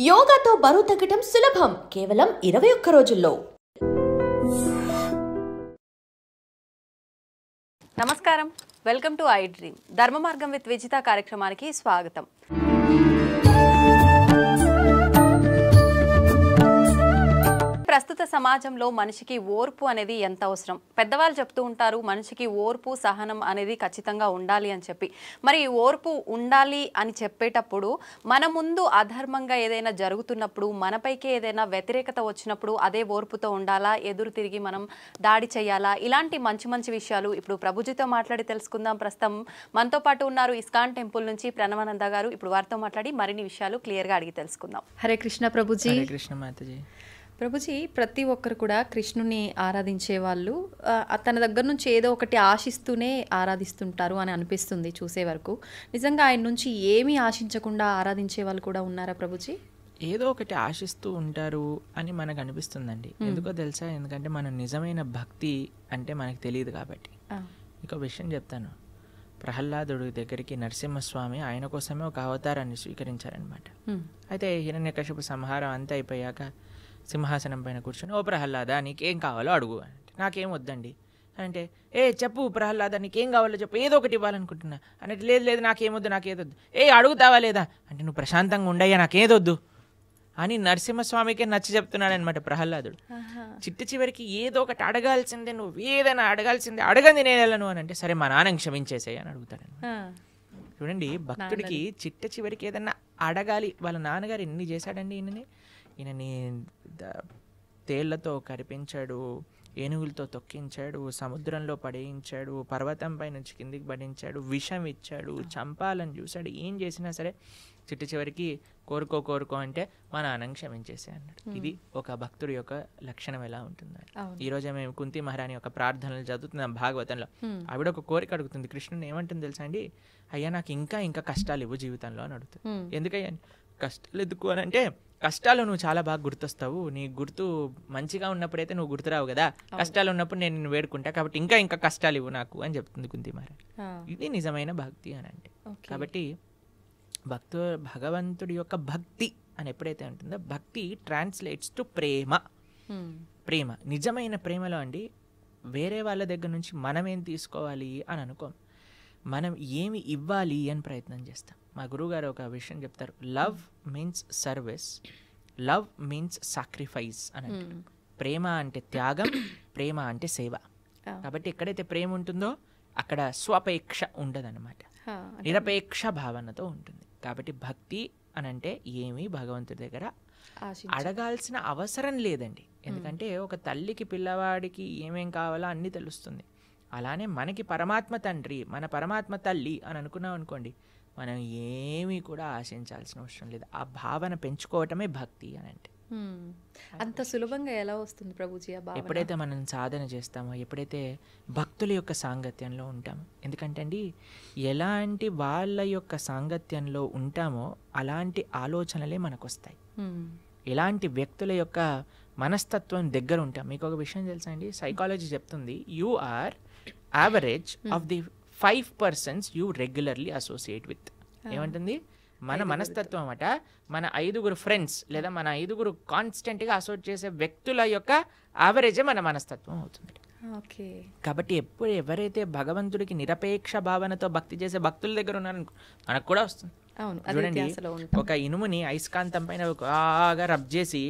యోగాతో బరువు తగ్గటం సులభం కేవలం 21 రోజుల్లో. నమస్కారం, వెల్కమ్ టు ఐ డ్రీమ్. ధర్మ మార్గం విత్ విజిత కార్యక్రమానికి స్వాగతం. ప్రస్తుత సమాజంలో మనిషికి ఓర్పు అనేది ఎంత అవసరం. పెద్దవాళ్ళు చెప్తూ ఉంటారు, మనిషికి ఓర్పు సహనం అనేది ఖచ్చితంగా ఉండాలి అని చెప్పి. మరి ఓర్పు ఉండాలి అని చెప్పేటప్పుడు మన ముందు అధర్మంగా ఏదైనా జరుగుతున్నప్పుడు, మనపైకి ఏదైనా వ్యతిరేకత వచ్చినప్పుడు అదే ఓర్పుతో ఉండాలా, ఎదురు తిరిగి మనం దాడి చేయాలా, ఇలాంటి మంచి మంచి విషయాలు ఇప్పుడు ప్రభుజీతో మాట్లాడి తెలుసుకుందాం. ప్రస్తుతం మనతో పాటు ఉన్నారు ఇస్కాన్ టెంపుల్ నుంచి ప్రణవానంద గారు. ఇప్పుడు వారితో మాట్లాడి మరిన్ని విషయాలు క్లియర్గా అడిగి తెలుసుకుందాం. హరే కృష్ణ ప్రభుజీ. హరే కృష్ణ మాతాజీ. ప్రభుజీ, ప్రతి ఒక్కరు కూడా కృష్ణుని ఆరాధించే వాళ్ళు తన దగ్గర నుంచి ఏదో ఒకటి ఆశిస్తూనే ఆరాధిస్తుంటారు అని అనిపిస్తుంది చూసే వరకు. నిజంగా ఆయన నుంచి ఏమీ ఆశించకుండా ఆరాధించే వాళ్ళు కూడా ఉన్నారా ప్రభుజీ? ఏదో ఒకటి ఆశిస్తూ ఉంటారు అని మనకు అనిపిస్తుందండి. ఎందుకో తెలుసా? ఎందుకంటే మన నిజమైన భక్తి అంటే మనకు తెలియదు కాబట్టి. ఇంకో విషయం చెప్తాను. ప్రహ్లాదుడి దగ్గరికి నరసింహస్వామి ఆయన కోసమే ఒక అవతారాన్ని స్వీకరించారనమాట. అయితే హిరణ్యకశిపు సంహారం అంతా అయిపోయాక సింహాసనం పైన కూర్చొని, ఓ ప్రహ్లాద నీకేం కావాలో అడుగు అంటే, నాకేం వద్దండి అంటే, చెప్పు ప్రహ్లాద నీకేం కావాలో చెప్పు, ఏదో ఒకటి ఇవ్వాలనుకుంటున్నా అంటే, లేదు లేదు నాకేమొద్దు నాకేదొద్దు. అడుగుతావా లేదా అంటే, నువ్వు ప్రశాంతంగా ఉండయ్యా నాకేదొద్దు అని నరసింహస్వామికే నచ్చి చెప్తున్నాడనమాట ప్రహ్లాదుడు. చిట్ట చివరికి ఏదో ఒకటి అడగాల్సిందే, నువ్వు ఏదైనా అడగాల్సిందే, అడగంది నేను వెళ్ళను అని అంటే, సరే మా నాన్నని క్షమించేసేయి అని అడుగుతాడనమాట. చూడండి, భక్తుడికి చిట్ట చివరికి ఏదన్నా అడగాలి. వాళ్ళ నాన్నగారు ఎన్ని చేశాడండి ఈయనని తేళ్లతో కరిపించాడు, ఏనుగులతో తొక్కించాడు, సముద్రంలో పడేయించాడు, పర్వతంపై నుంచి కిందికి పడించాడు, విషం ఇచ్చాడు, చంపాలని చూశాడు. ఏం చేసినా సరే చిట్ట చివరికి కోరుకో అంటే మా నాన్నని క్షమించేసే అన్నాడు. ఇది ఒక భక్తుడి యొక్క లక్షణం ఎలా ఉంటుంది. ఈరోజు మేము కుంతి మహారాణి యొక్క ప్రార్థనలు చదువుతున్నాం భాగవతంలో. ఆవిడ ఒక కోరిక అడుగుతుంది. కృష్ణుని ఏమంటుంది తెలుసా అండి? అయ్యా నాకు ఇంకా ఇంకా కష్టాలు ఇవ్వు జీవితంలో అని అడుగుతుంది. ఎందుకయ్యా కష్టాలు ఎందుకు అని అంటే, కష్టాలు నువ్వు చాలా బాగా గుర్తొస్తావు, నీ గుర్తు మంచిగా ఉన్నప్పుడైతే నువ్వు గుర్తురావు కదా, కష్టాలు ఉన్నప్పుడు నేను నిన్ను వేడుకుంటా, కాబట్టి ఇంకా ఇంకా కష్టాలు ఇవ్వు నాకు అని చెప్తుంది కుంతి మహారాణి. ఇది నిజమైన భక్తి అని అంటే. కాబట్టి భగవంతుడి యొక్క భక్తి అని ఎప్పుడైతే ఉంటుందో, భక్తి ట్రాన్స్లేట్స్ టు ప్రేమ. ప్రేమ, నిజమైన ప్రేమలో అండి వేరే వాళ్ళ దగ్గర నుంచి మనం ఏం తీసుకోవాలి అని అనుకోం, మనం ఏమి ఇవ్వాలి అని ప్రయత్నం చేస్తాం. మా గురువుగారు ఒక విషయం చెప్తారు, love means service, love means sacrifice అని అంటారు. ప్రేమ అంటే త్యాగం, ప్రేమ అంటే సేవ. కాబట్టి ఎక్కడైతే ప్రేమ ఉంటుందో అక్కడ స్వపేక్ష ఉండదన్నమాట, నిరపేక్ష భావనతో ఉంటుంది. కాబట్టి భక్తి అని అంటే ఏమీ భగవంతుడి దగ్గర అడగాల్సిన అవసరం లేదండి. ఎందుకంటే ఒక తల్లికి పిల్లవాడికి ఏమేం కావాలో అన్నీ తెలుస్తుంది. అలానే మనకి పరమాత్మ తండ్రి, మన పరమాత్మ తల్లి అని అనుకున్నాం అనుకోండి, మనం ఏమీ కూడా ఆశించాల్సిన అవసరం లేదు. ఆ భావన పెంచుకోవటమే భక్తి అని అంటే. అంత సులభంగా ఎలా వస్తుంది ప్రభుజీ ఆ భావన? ఎప్పుడైతే మనం సాధన చేస్తామో, ఎప్పుడైతే భక్తుల యొక్క సాంగత్యంలో ఉంటామో. ఎందుకంటే అండి, ఎలాంటి వాళ్ళ యొక్క సాంగత్యంలో ఉంటామో అలాంటి ఆలోచనలే మనకు వస్తాయి. ఎలాంటి వ్యక్తుల యొక్క మనస్తత్వం దగ్గర ఉంటాం. మీకు ఒక విషయం తెలుసా అండి? సైకాలజీ చెప్తుంది, you are average of the 5 persons you regularly associate with. ఏమంటుంది? మన మనస్తత్వం అట మన 5 ఫ్రెండ్స్ లేదా మన 5 కాన్స్టెంట్గా అసోసియేట్ చేసే వ్యక్తుల యొక్క యావరేజే మన మనస్తత్వం అవుతుంది. కాబట్టి ఎవరైతే భగవంతుడికి నిరపేక్ష భావనతో భక్తి చేసే భక్తుల దగ్గర ఉన్నారనుకో, మనకు కూడా వస్తుంది. చూడండి, ఒక ఇనుముని అయస్కాంతం పైన బాగా రబ్ చేసి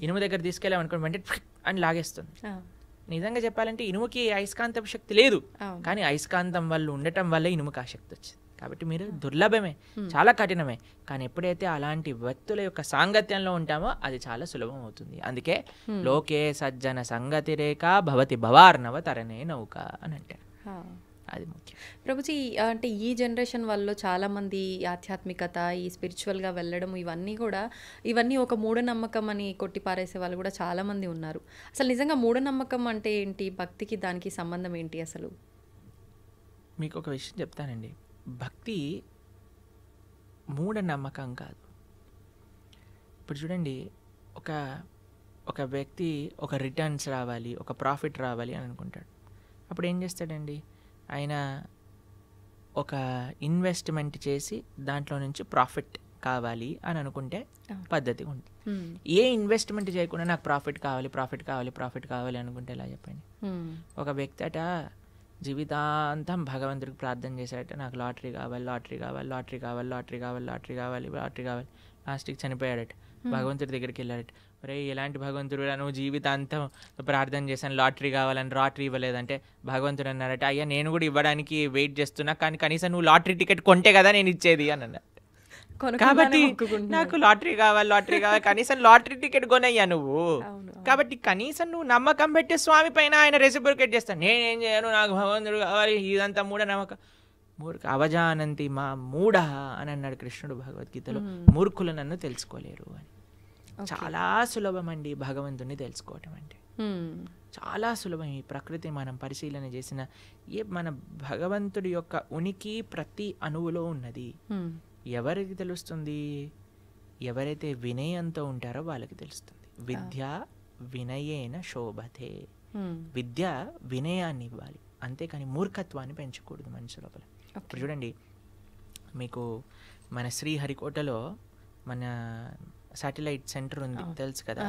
ఇనుము దగ్గర తీసుకెళ్ళామనుకోండి, వెంటనే అని లాగేస్తుంది. నిజంగా చెప్పాలంటే ఇనుముకి అయస్కాంతం శక్తి లేదు, కానీ అయస్కాంతం వల్ల ఉండటం వల్ల ఇనుముకి ఆ శక్తి వచ్చింది. కాబట్టి మీరు దుర్లభమే, చాలా కఠినమే, కానీ ఎప్పుడైతే అలాంటి వ్యక్తుల యొక్క సాంగత్యంలో ఉంటామో అది చాలా సులభం అవుతుంది. అందుకే లోకే సజ్జన సంగతి రేఖ భవతి భవార్ణవ తరణే నౌక అని అంటారు. అది ముఖ్యం ప్రభుజీ. అంటే ఈ జనరేషన్ వాళ్ళు చాలామంది ఆధ్యాత్మికత, ఈ స్పిరిచువల్గా వెళ్ళడం, ఇవన్నీ ఒక మూఢనమ్మకం అని కొట్టిపారేసే వాళ్ళు కూడా చాలామంది ఉన్నారు. అసలు నిజంగా మూఢనమ్మకం అంటే ఏంటి, భక్తికి దానికి సంబంధం ఏంటి అసలు? మీకు ఒక విషయం చెప్తానండి, భక్తి మూఢనమ్మకం కాదు. ఇప్పుడు చూడండి, ఒక వ్యక్తి ఒక రిటర్న్స్ రావాలి, ఒక ప్రాఫిట్ రావాలి అని అనుకుంటాడు. అప్పుడు ఏం చేస్తాడండి? ఆయన ఒక ఇన్వెస్ట్మెంట్ చేసి దాంట్లో నుంచి ప్రాఫిట్ కావాలి అని అనుకుంటే పద్ధతిగా ఉంటుంది. ఏ ఇన్వెస్ట్మెంట్ చేయకుండా నాకు ప్రాఫిట్ కావాలి అనుకుంటే ఎలా చెప్పండి. ఒక వ్యక్తి అట జీవితాంతం భగవంతుడికి ప్రార్థన చేశాడట, నాకు లాటరీ కావాలి, లాస్ట్కి చనిపోయాడట. భగవంతుడి దగ్గరికి వెళ్ళాడట, ఒరే ఎలాంటి భగవంతుడు నువ్వు జీవితాంతం ప్రార్థన చేశాను లాటరీ కావాలని లాటరీ ఇవ్వలేదంటే భగవంతుడు అన్నారట, అయ్యా నేను కూడా ఇవ్వడానికి వెయిట్ చేస్తున్నా, కానీ కనీసం నువ్వు లాటరీ టికెట్ కొంటే కదా నేను ఇచ్చేది అని అన్నారు. కాబట్టి నాకు లాటరీ కావాలి కనీసం లాటరీ టికెట్ కొనయ్యా నువ్వు. కాబట్టి కనీసం నువ్వు నమ్మకం పెట్టే స్వామి పైన ఆయన రెసిప్రికేట్ చేస్తాను, నేనేం చేయను, నాకు భగవంతుడు కావాలి, ఇదంతా మూఢనమ్మకం. అవజానంతి మా మూఢ అని అన్నాడు కృష్ణుడు భగవద్గీతలో. మూర్ఖులు నన్ను తెలుసుకోలేరు అని. చాలా సులభం అండి భగవంతుని తెలుసుకోవటం అంటే, చాలా సులభం. ఈ ప్రకృతి మనం పరిశీలన చేసిన మన భగవంతుడి యొక్క ఉనికి ప్రతి అణువులో ఉన్నది. ఎవరికి తెలుస్తుంది? ఎవరైతే వినయంతో ఉంటారో వాళ్ళకి తెలుస్తుంది. విద్య వినయేన శోభతే. విద్య వినయాన్ని ఇవ్వాలి, అంతేకాని మూర్ఖత్వాన్ని పెంచకూడదు మనిషి లోపల. ఇప్పుడు చూడండి, మీకు మన శ్రీహరికోటలో మన శాటిలైట్ సెంటర్ ఉంది తెలుసు కదా.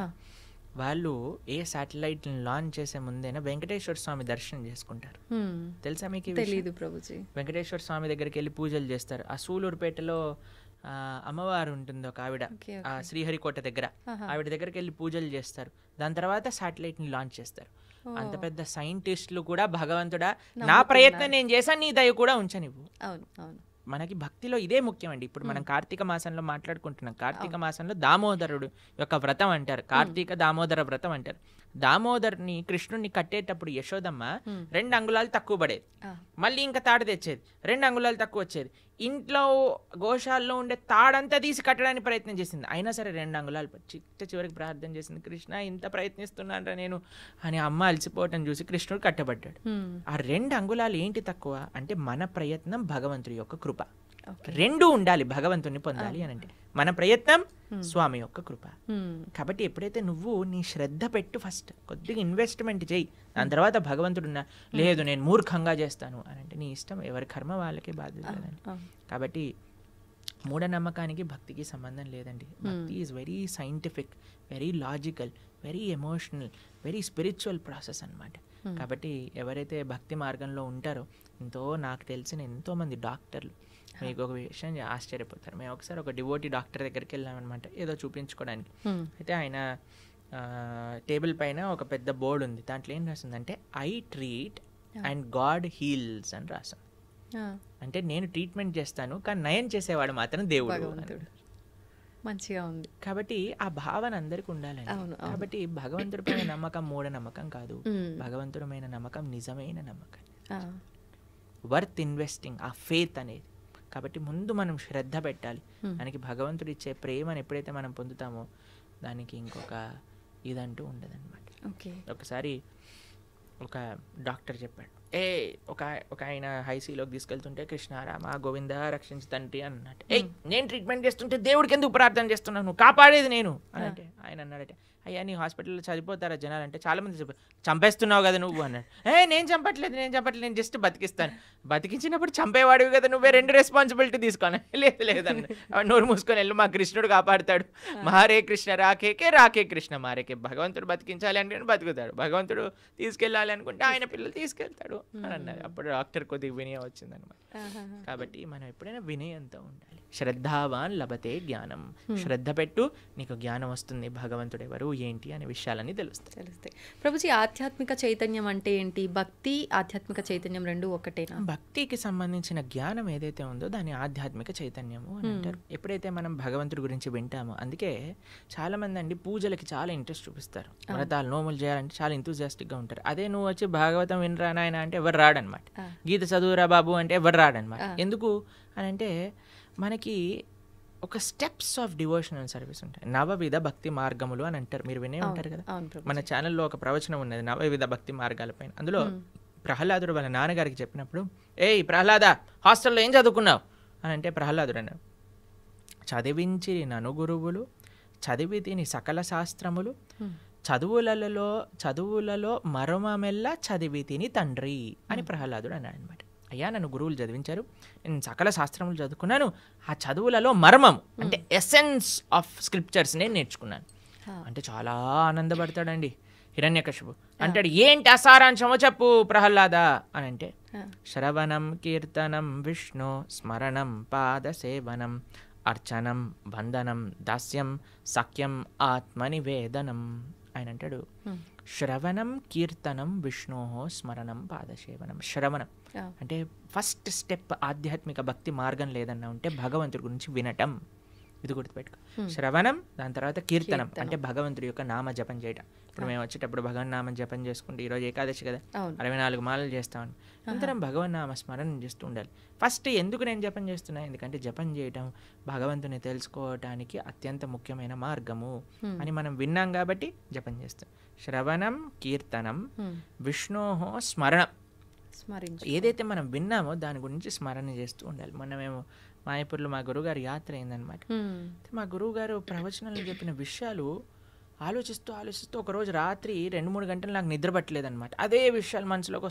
వాళ్ళు ఏ శాటిలైట్ లాంచ్ చేసే ముందైనా వెంకటేశ్వర స్వామి దర్శనం చేసుకుంటారు. తెలుసా మీకు? తెలీదు ప్రభుజీ. వెంకటేశ్వర స్వామి దగ్గరికి వెళ్ళి పూజలు చేస్తారు. ఆ సూలూరుపేటలో అమ్మవారు ఉంటుంది ఒక ఆవిడ, ఆ శ్రీహరికోట దగ్గర, ఆవిడ దగ్గరికి వెళ్ళి పూజలు చేస్తారు. దాని తర్వాత శాటిలైట్ ని లాంచ్ చేస్తారు. అంత పెద్ద సైంటిస్టులు కూడా భగవంతుడా నా ప్రయత్నం నేను చేశాను, నీ దయ కూడా ఉంచనివ్వు. మనకి భక్తిలో ఇదే ముఖ్యం అండి. ఇప్పుడు మనం కార్తీక మాసంలో మాట్లాడుకుంటున్నాం. కార్తీక మాసంలో దామోదరుడు యొక్క వ్రతం అంటారు, కార్తీక దామోదర వ్రతం అంటారు. దామోదర్ని కృష్ణుడిని కట్టేటప్పుడు యశోదమ్మ 2 అంగుళాలు తక్కువ పడేది, మళ్ళీ ఇంకా తాడు తెచ్చేది, 2 అంగుళాలు తక్కువ వచ్చేది. ఇంట్లో గోశాలలో ఉండే తాడంతా తీసి కట్టడానికి ప్రయత్నం చేసింది, అయినా సరే 2 అంగుళాలు చివరికి ప్రార్థన చేసింది, కృష్ణ ఇంత ప్రయత్నిస్తున్నారా నేను అని. అమ్మ అలసిపోవటం చూసి కృష్ణుడు కట్టబడ్డాడు. ఆ 2 అంగుళాలు ఏంటి తక్కువ అంటే మన ప్రయత్నం, భగవంతుడి యొక్క కృప. 2 ఉండాలి భగవంతుని పొందాలి అని అంటే. మన ప్రయత్నం, స్వామి యొక్క కృప. కాబట్టి ఎప్పుడైతే నువ్వు నీ శ్రద్ధ పెట్టు, ఫస్ట్ కొద్దిగా ఇన్వెస్ట్మెంట్ చేయి, దాని తర్వాత భగవంతుడున్నా లేదు నేను మూర్ఖంగా చేస్తాను అని అంటే నీ ఇష్టం, ఎవరి కర్మ వాళ్ళకే బాధ్యత లేదండి. కాబట్టి మూఢనమ్మకానికి భక్తికి సంబంధం లేదండి. భక్తి is very scientific, very logical, very emotional, very spiritual process అన్నమాట. కాబట్టి ఎవరైతే భక్తి మార్గంలో ఉంటారో, నాకు తెలిసిన ఎంతోమంది డాక్టర్లు, మీకు ఒక విషయం ఆశ్చర్యపోతారు. మేము ఒకసారి ఒక డివోటీ డాక్టర్ దగ్గరికి వెళ్ళామన్నమాట, ఏదో చూపించుకోవడానికి. అయితే ఆయన టేబుల్ పైన ఒక పెద్ద బోర్డు ఉంది, దాంట్లో ఏం రాసిందంటే I treat and God heals అని రాసాం. అంటే నేను ట్రీట్మెంట్ చేస్తాను కానీ నయం చేసేవాడు మాత్రం దేవుడు. మంచిగా ఉంది. కాబట్టి ఆ భావన అందరికి ఉండాలండి. కాబట్టి భగవంతుడి పైన నమ్మకం మూఢనమ్మకం కాదు, భగవంతుడి పైన నమ్మకం నిజమైన నమ్మకం, వర్త్ ఇన్వెస్టింగ్, ఆ ఫెయిత్ అనేది. కాబట్టి ముందు మనం శ్రద్ధ పెట్టాలి. మనకి భగవంతుడు ఇచ్చే ప్రేమను ఎప్పుడైతే మనం పొందుతామో దానికి ఇంకొక ఇదంటూ ఉండదన్నమాట. ఒకసారి ఒక డాక్టర్ చెప్పాడు, ఒక ఆయన హైసీలోకి తీసుకెళ్తుంటే కృష్ణారామ గోవింద రక్షించి తండ్రి అన్నట్టు, నేను ట్రీట్మెంట్ చేస్తుంటే దేవుడికి ఎందుకు ప్రార్థన చేస్తున్నాను, నువ్వు కాపాడేది నేను అని అంటే ఆయన అన్నాడట, అయ్యా నీ హాస్పిటల్లో చనిపోతారా జనాలు అంటే చాలా మంది చంపేస్తున్నావు కదా నువ్వు అన్నాడు. నేను చంపట్లేదు, నేను జస్ట్ బతికిస్తాను. బతికించినప్పుడు చంపేవాడివి కదా నువ్వే, 2 రెస్పాన్సిబిలిటీ తీసుకోను. లేదన్న నోరు మూసుకొని వెళ్ళు, మా కృష్ణుడు కాపాడుతాడు, మారే కృష్ణ రాకే కృష్ణ మారేకే. భగవంతుడు బతికించాలి అంటే బతుకుతాడు, భగవంతుడు తీసుకెళ్ళాలి అనుకుంటే ఆయన పిల్లలు తీసుకెళ్తాడు అని అన్నారు. అప్పుడు డాక్టర్ కొద్దిగా వినయం వచ్చిందనమాట. కాబట్టి మనం ఎప్పుడైనా వినయంతో ఉండాలి. శ్రద్ధావాన్ లభతే జ్ఞానం, శ్రద్ధ పెట్టు నీకు జ్ఞానం వస్తుంది, భగవంతుడు ఎవరు ఏంటి అనే విషయాలన్నీ తెలుస్తాయి. ప్రభుజీ, ఆధ్యాత్మిక చైతన్యం అంటే ఏంటి? భక్తి ఆధ్యాత్మిక చైతన్యం 2 ఒకటేనా? భక్తికి సంబంధించిన జ్ఞానం ఏదైతే ఉందో దాన్ని ఆధ్యాత్మిక చైతన్యము అని అంటారు. ఎప్పుడైతే మనం భగవంతుడి గురించి వింటామో, అందుకే చాలా మంది అండి పూజలకి చాలా ఇంట్రెస్ట్ చూపిస్తారు, వ్రతాలు నోములు చేయాలంటే చాలా ఎంతూజియాస్టిక్ గా ఉంటారు. అదే నువ్వు వచ్చి భాగవతం వినరా నాయన అంటే ఎవరు రాడనమాట, గీత చదువురా బాబు అంటే ఎవరు రాడనమాట. ఎందుకు అని అంటే మనకి ఒక స్టెప్స్ ఆఫ్ డివోషనల్ సర్వీస్ ఉంటాయి. 9 భక్తి మార్గములు అని అంటారు, మీరు వినే ఉంటారు కదా. మన ఛానల్లో ఒక ప్రవచనం ఉన్నది 9 భక్తి మార్గాల పైన. అందులో ప్రహ్లాదుడు వాళ్ళ నాన్నగారికి చెప్పినప్పుడు, ప్రహ్లాద హాస్టల్లో ఏం చదువుకున్నావు అని అంటే ప్రహ్లాదుడు అన్నాడు, చదివించి నను గురువులు చదివి తిని సకల శాస్త్రములు చదువులలో మరొమమెల్ల చదివి తిని తండ్రి అని ప్రహ్లాదుడు అన్నాడు అనమాట. అయ్యా నన్ను గురువులు చదివించారు, నేను సకల శాస్త్రములు చదువుకున్నాను, ఆ చదువులలో మర్మం అంటే ఎసెన్స్ ఆఫ్ స్క్రిప్చర్స్ నేను నేర్చుకున్నాను అంటే చాలా ఆనందపడతాడండి హిరణ్యకశిపు. అంటాడు ఏంటి అసారాంశమో చెప్పు ప్రహ్లాద అని అంటే, శ్రవణం కీర్తనం విష్ణు స్మరణం పాద సేవనం అర్చనం వందనం దాస్యం సఖ్యం ఆత్మనివేదనం. ఆయన అంటాడు శ్రవణం కీర్తనం విష్ణో స్మరణం పాదసేవనం. శ్రవణం అంటే ఫస్ట్ స్టెప్ ఆధ్యాత్మిక భక్తి మార్గం లేదన్నా ఉంటే భగవంతుడి గురించి వినటం, ఇది గుర్తుపెట్టుకో. శ్రవణం, దాని తర్వాత కీర్తనం అంటే భగవంతుడి యొక్క నామ జపం చేయటం. ఇప్పుడు మేము వచ్చేటప్పుడు భగవన్ నామం జపం చేసుకుంటే ఈరోజు ఏకాదశి కదా, 64 మాలలు చేస్తామని అందరం భగవన్ నామ స్మరణ చేస్తూ ఉండాలి. ఫస్ట్ ఎందుకు నేను జపం చేస్తున్నా, ఎందుకంటే జపం చేయటం భగవంతుని తెలుసుకోవటానికి అత్యంత ముఖ్యమైన మార్గము అని మనం విన్నాం కాబట్టి జపం చేస్తాం. శ్రవణం కీర్తనం విష్ణోహో స్మరణం, ఏదైతే మనం విన్నామో దాని గురించి స్మరణ చేస్తూ ఉండాలి. మొన్నమేమో మాయాపూర్లో మా గురువుగారు యాత్ర అయిందనమాట. మా గురువుగారు ప్రవచనాలు చెప్పిన విషయాలు ఆలోచిస్తూ ఒకరోజు రాత్రి 2-3 గంటలు నాకు నిద్ర పట్టలేదనమాట. అదే విషయాలు మనసులోకి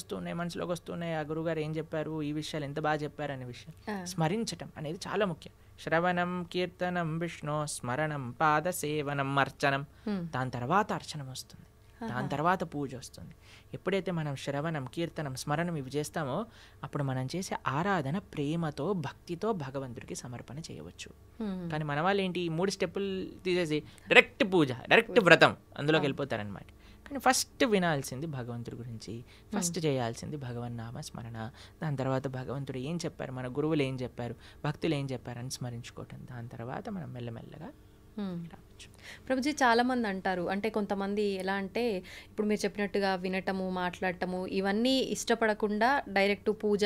వస్తున్నాయి. ఆ గురువుగారు ఏం చెప్పారు, ఈ విషయాలు ఎంత బాగా చెప్పారు అనే విషయం స్మరించటం అనేది చాలా ముఖ్యం. శ్రవణం కీర్తనం విష్ణు స్మరణం పాద సేవనం అర్చనం, దాని తర్వాత అర్చనం వస్తుంది, దాని తర్వాత పూజ వస్తుంది. ఎప్పుడైతే మనం శ్రవణం కీర్తనం స్మరణం ఇవి చేస్తామో అప్పుడు మనం చేసే ఆరాధన ప్రేమతో భక్తితో భగవంతుడికి సమర్పణ చేయవచ్చు. కానీ మన వాళ్ళు ఏంటి, ఈ 3 స్టెప్పులు తీసేసి డైరెక్ట్ పూజ, డైరెక్ట్ వ్రతం అందులోకి వెళ్ళిపోతారనమాట. కానీ ఫస్ట్ వినాల్సింది భగవంతుడి గురించి, ఫస్ట్ చేయాల్సింది భగవన్ నామ స్మరణ. దాని తర్వాత భగవంతుడు ఏం చెప్పారు, మన గురువులు ఏం చెప్పారు, భక్తులు ఏం చెప్పారని స్మరించుకోవటం. దాని తర్వాత మనం మెల్లమెల్లగా రావచ్చు. ప్రభుజీ చాలామంది అంటారు, అంటే కొంతమంది ఎలా అంటే ఇప్పుడు మీరు చెప్పినట్టుగా వినటము మాట్లాడటము ఇవన్నీ ఇష్టపడకుండా డైరెక్ట్ పూజ,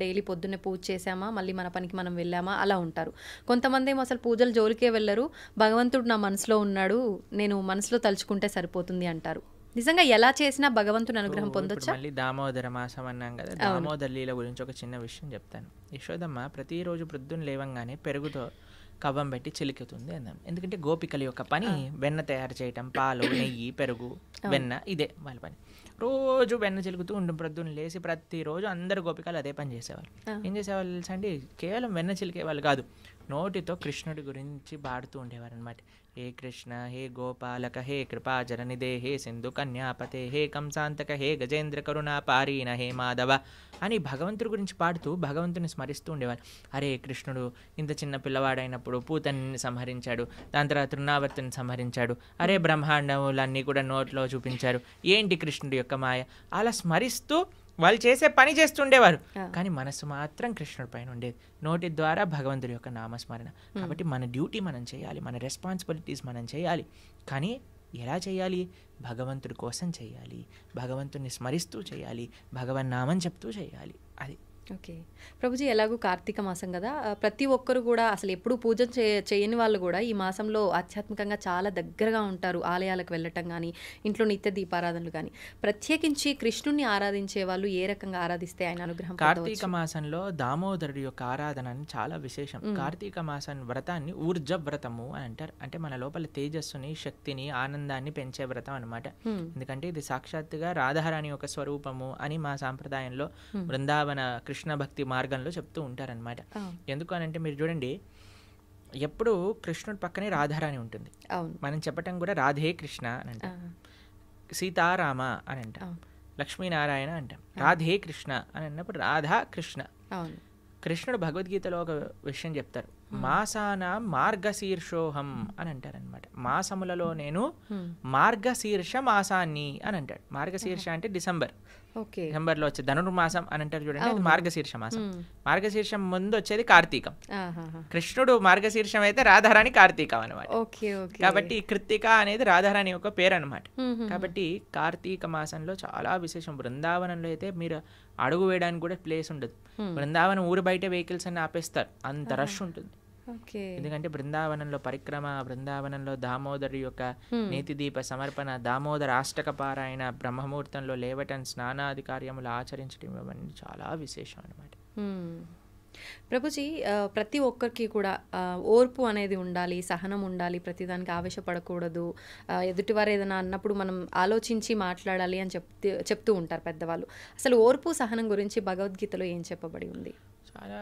డైలీ పొద్దున్నే పూజ చేసామా మళ్ళీ మన పనికి మనం వెళ్ళామా అలా ఉంటారు. కొంతమంది ఏమో అసలు పూజలు జోలికే వెళ్ళరు, భగవంతుడు నా మనసులో ఉన్నాడు, నేను మనసులో తలుచుకుంటే సరిపోతుంది అంటారు. నిజంగా ఎలా చేసినా భగవంతుని అనుగ్రహం పొందొచ్చా? మళ్ళీ దామోదర మాసం అన్నాం కదా, దామోదర లీల గురించి ఒక చిన్న విషయం చెప్తాను. యశోదమ్మ ప్రతిరోజు ప్రొద్దున లేవంగానే పెరుగుతో కవ్వం పెట్టి చిలుకుతుంది అన్నాం. ఎందుకంటే గోపికల యొక్క పని వెన్న తయారు చేయటం, పాలు నెయ్యి పెరుగు వెన్న, ఇదే వాళ్ళ పని. రోజు వెన్న చిలుకుతూ ఉండు ప్రొద్దున లేసి. ప్రతిరోజు అందరు గోపికలు అదే పని చేసేవాళ్ళు. ఏం చేసేవాళ్ళు తెలుసా అండి, కేవలం వెన్న చిలికేవాళ్ళు కాదు, నోటితో కృష్ణుడి గురించి పాడుతూ ఉండేవారు అనమాట. హే కృష్ణ హే గోపాలక హే కృపాజరనిదే హే సింధు కన్యాపతే హే కంసాంతక హే గజేంద్ర కరుణా పారీన హే మాధవ అని భగవంతుడి గురించి పాడుతూ భగవంతుని స్మరిస్తూ ఉండేవారు. అరే కృష్ణుడు ఇంత చిన్న పిల్లవాడైనప్పుడు పూతని సంహరించాడు, దాని తర్వాత తృణావర్తిని సంహరించాడు, అరే బ్రహ్మాండములన్నీ కూడా నోట్లో చూపించారు, ఏంటి కృష్ణుడి యొక్క మాయ, అలా స్మరిస్తూ వాళ్ళు చేసే పని చేస్తుండేవారు. కానీ మనసు మాత్రం కృష్ణుడి పైన ఉండేది, నోటి ద్వారా భగవంతుడి యొక్క నామస్మరణ. కాబట్టి మన డ్యూటీ మనం చేయాలి, మన రెస్పాన్సిబిలిటీస్ మనం చేయాలి. కానీ ఎలా చేయాలి, భగవంతుడి కోసం చేయాలి, భగవంతుడిని స్మరిస్తూ చేయాలి, భగవన్ నామం చెప్తూ చేయాలి. అది ఓకే ప్రభుజీ, ఎలాగూ కార్తీక మాసం కదా, ప్రతి ఒక్కరు కూడా అసలు ఎప్పుడు పూజ చేయని వాళ్ళు కూడా ఈ మాసంలో ఆధ్యాత్మికంగా చాలా దగ్గరగా ఉంటారు. ఆలయాలకు వెళ్ళటం కానీ, ఇంట్లో నిత్య దీపారాధనలు కానీ. ప్రత్యేకించి కృష్ణుని ఆరాధించే వాళ్ళు ఏ రకంగా ఆరాధిస్తే ఆయన అనుగ్రహం? కార్తీక మాసంలో దామోదరుడి యొక్క ఆరాధన చాలా విశేషం. కార్తీక మాసం వ్రతాన్ని ఊర్జ వ్రతము అని అంటారు. అంటే మన లోపల తేజస్సుని, శక్తిని, ఆనందాన్ని పెంచే వ్రతం అనమాట. ఎందుకంటే ఇది సాక్షాత్తుగా రాధారాణి యొక్క స్వరూపము అని మా సాంప్రదాయంలో బృందావన కృష్ణ భక్తి మార్గంలో చెప్తూ ఉంటారనమాట. ఎందుకు అని అంటే మీరు చూడండి, ఎప్పుడు కృష్ణుడి పక్కనే రాధారాణి ఉంటుంది. మనం చెప్పటం కూడా రాధే కృష్ణ అని అంటాం, సీతారామ అని అంటాం, లక్ష్మీనారాయణ అంటాం. రాధే కృష్ణ అని అన్నప్పుడు రాధా కృష్ణ. కృష్ణుడు భగవద్గీతలో ఒక విషయం చెప్తారు, మాసాన మార్గశీర్షోహం అని అంటారనమాట. మాసములలో నేను మార్గశీర్ష మాసాన్ని అని అంటాడు. మార్గశీర్ష అంటే డిసెంబర్లో వచ్చే ధనుర్మాసం అని అంటారు చూడండి, అది మార్గశీర్ష మాసం. మార్గశీర్షం ముందు వచ్చేది కార్తీకం. కృష్ణుడు మార్గశీర్షం అయితే రాధారాణి కార్తీకం అనమాట. కాబట్టి కృత్తిక అనేది రాధారాణి యొక్క పేరు అనమాట. కాబట్టి కార్తీక మాసంలో చాలా విశేషం. బృందావనంలో అయితే మీరు అడుగు వేయడానికి కూడా ప్లేస్ ఉండదు. బృందావనం ఊరు బయట వెహికల్స్ అన్ని ఆపేస్తారు, అంత రష్ ఉంటుంది. ఎందుకంటే బృందావనంలో పరిక్రమ, బృందావనంలో దామోదరు యొక్క నేతి దీప సమర్పణ, దామోదర అష్టక పారాయణ, బ్రహ్మముహూర్తంలో లేవటం, స్నానాది కార్యములు ఆచరించడం, ఇవన్నీ చాలా విశేషం అనమాట. ప్రభుజీ, ప్రతి ఒక్కరికి కూడా ఓర్పు అనేది ఉండాలి, సహనం ఉండాలి, ప్రతిదానికి ఆవేశపడకూడదు, ఎదుటివారు ఏదైనా అన్నప్పుడు మనం ఆలోచించి మాట్లాడాలి అని చెప్తూ ఉంటారు పెద్దవాళ్ళు. అసలు ఓర్పు సహనం గురించి భగవద్గీతలో ఏం చెప్పబడి ఉంది? చాలా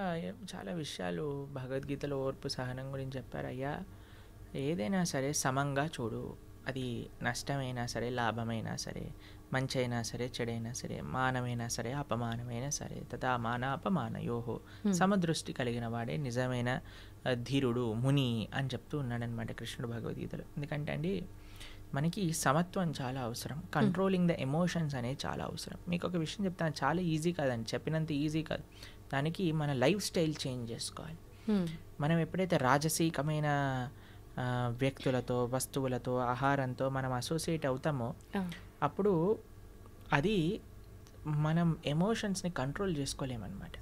చాలా విషయాలు భగవద్గీతలో ఓర్పు సహనం గురించి చెప్పారు. అయ్యా, ఏదైనా సరే సమంగా చూడు. అది నష్టమైనా సరే, లాభమైనా సరే, మంచి అయినా సరే, చెడైనా సరే, మానమైనా సరే, అపమానమైనా సరే, తథా మాన అపమానయోహో సమదృష్టి కలిగిన వాడే నిజమైన ధీరుడు, ముని అని చెప్తూ ఉన్నాడనమాట కృష్ణుడు భగవద్గీతలో. ఎందుకంటే అండి, మనకి సమత్వం చాలా అవసరం. కంట్రోలింగ్ ద ఎమోషన్స్ అనేది చాలా అవసరం. మీకు ఒక విషయం చెప్తాను, చాలా ఈజీ కాదండి, చెప్పినంత ఈజీ కాదు. దానికి మన లైఫ్ స్టైల్ చేంజ్ చేసుకోవాలి. మనం ఎప్పుడైతే రాజసీకమైన వ్యక్తులతో, వస్తువులతో, ఆహారంతో మనం అసోసియేట్ అవుతామో అప్పుడు అది మనం ఎమోషన్స్ని కంట్రోల్ చేసుకోలేమన్నమాట.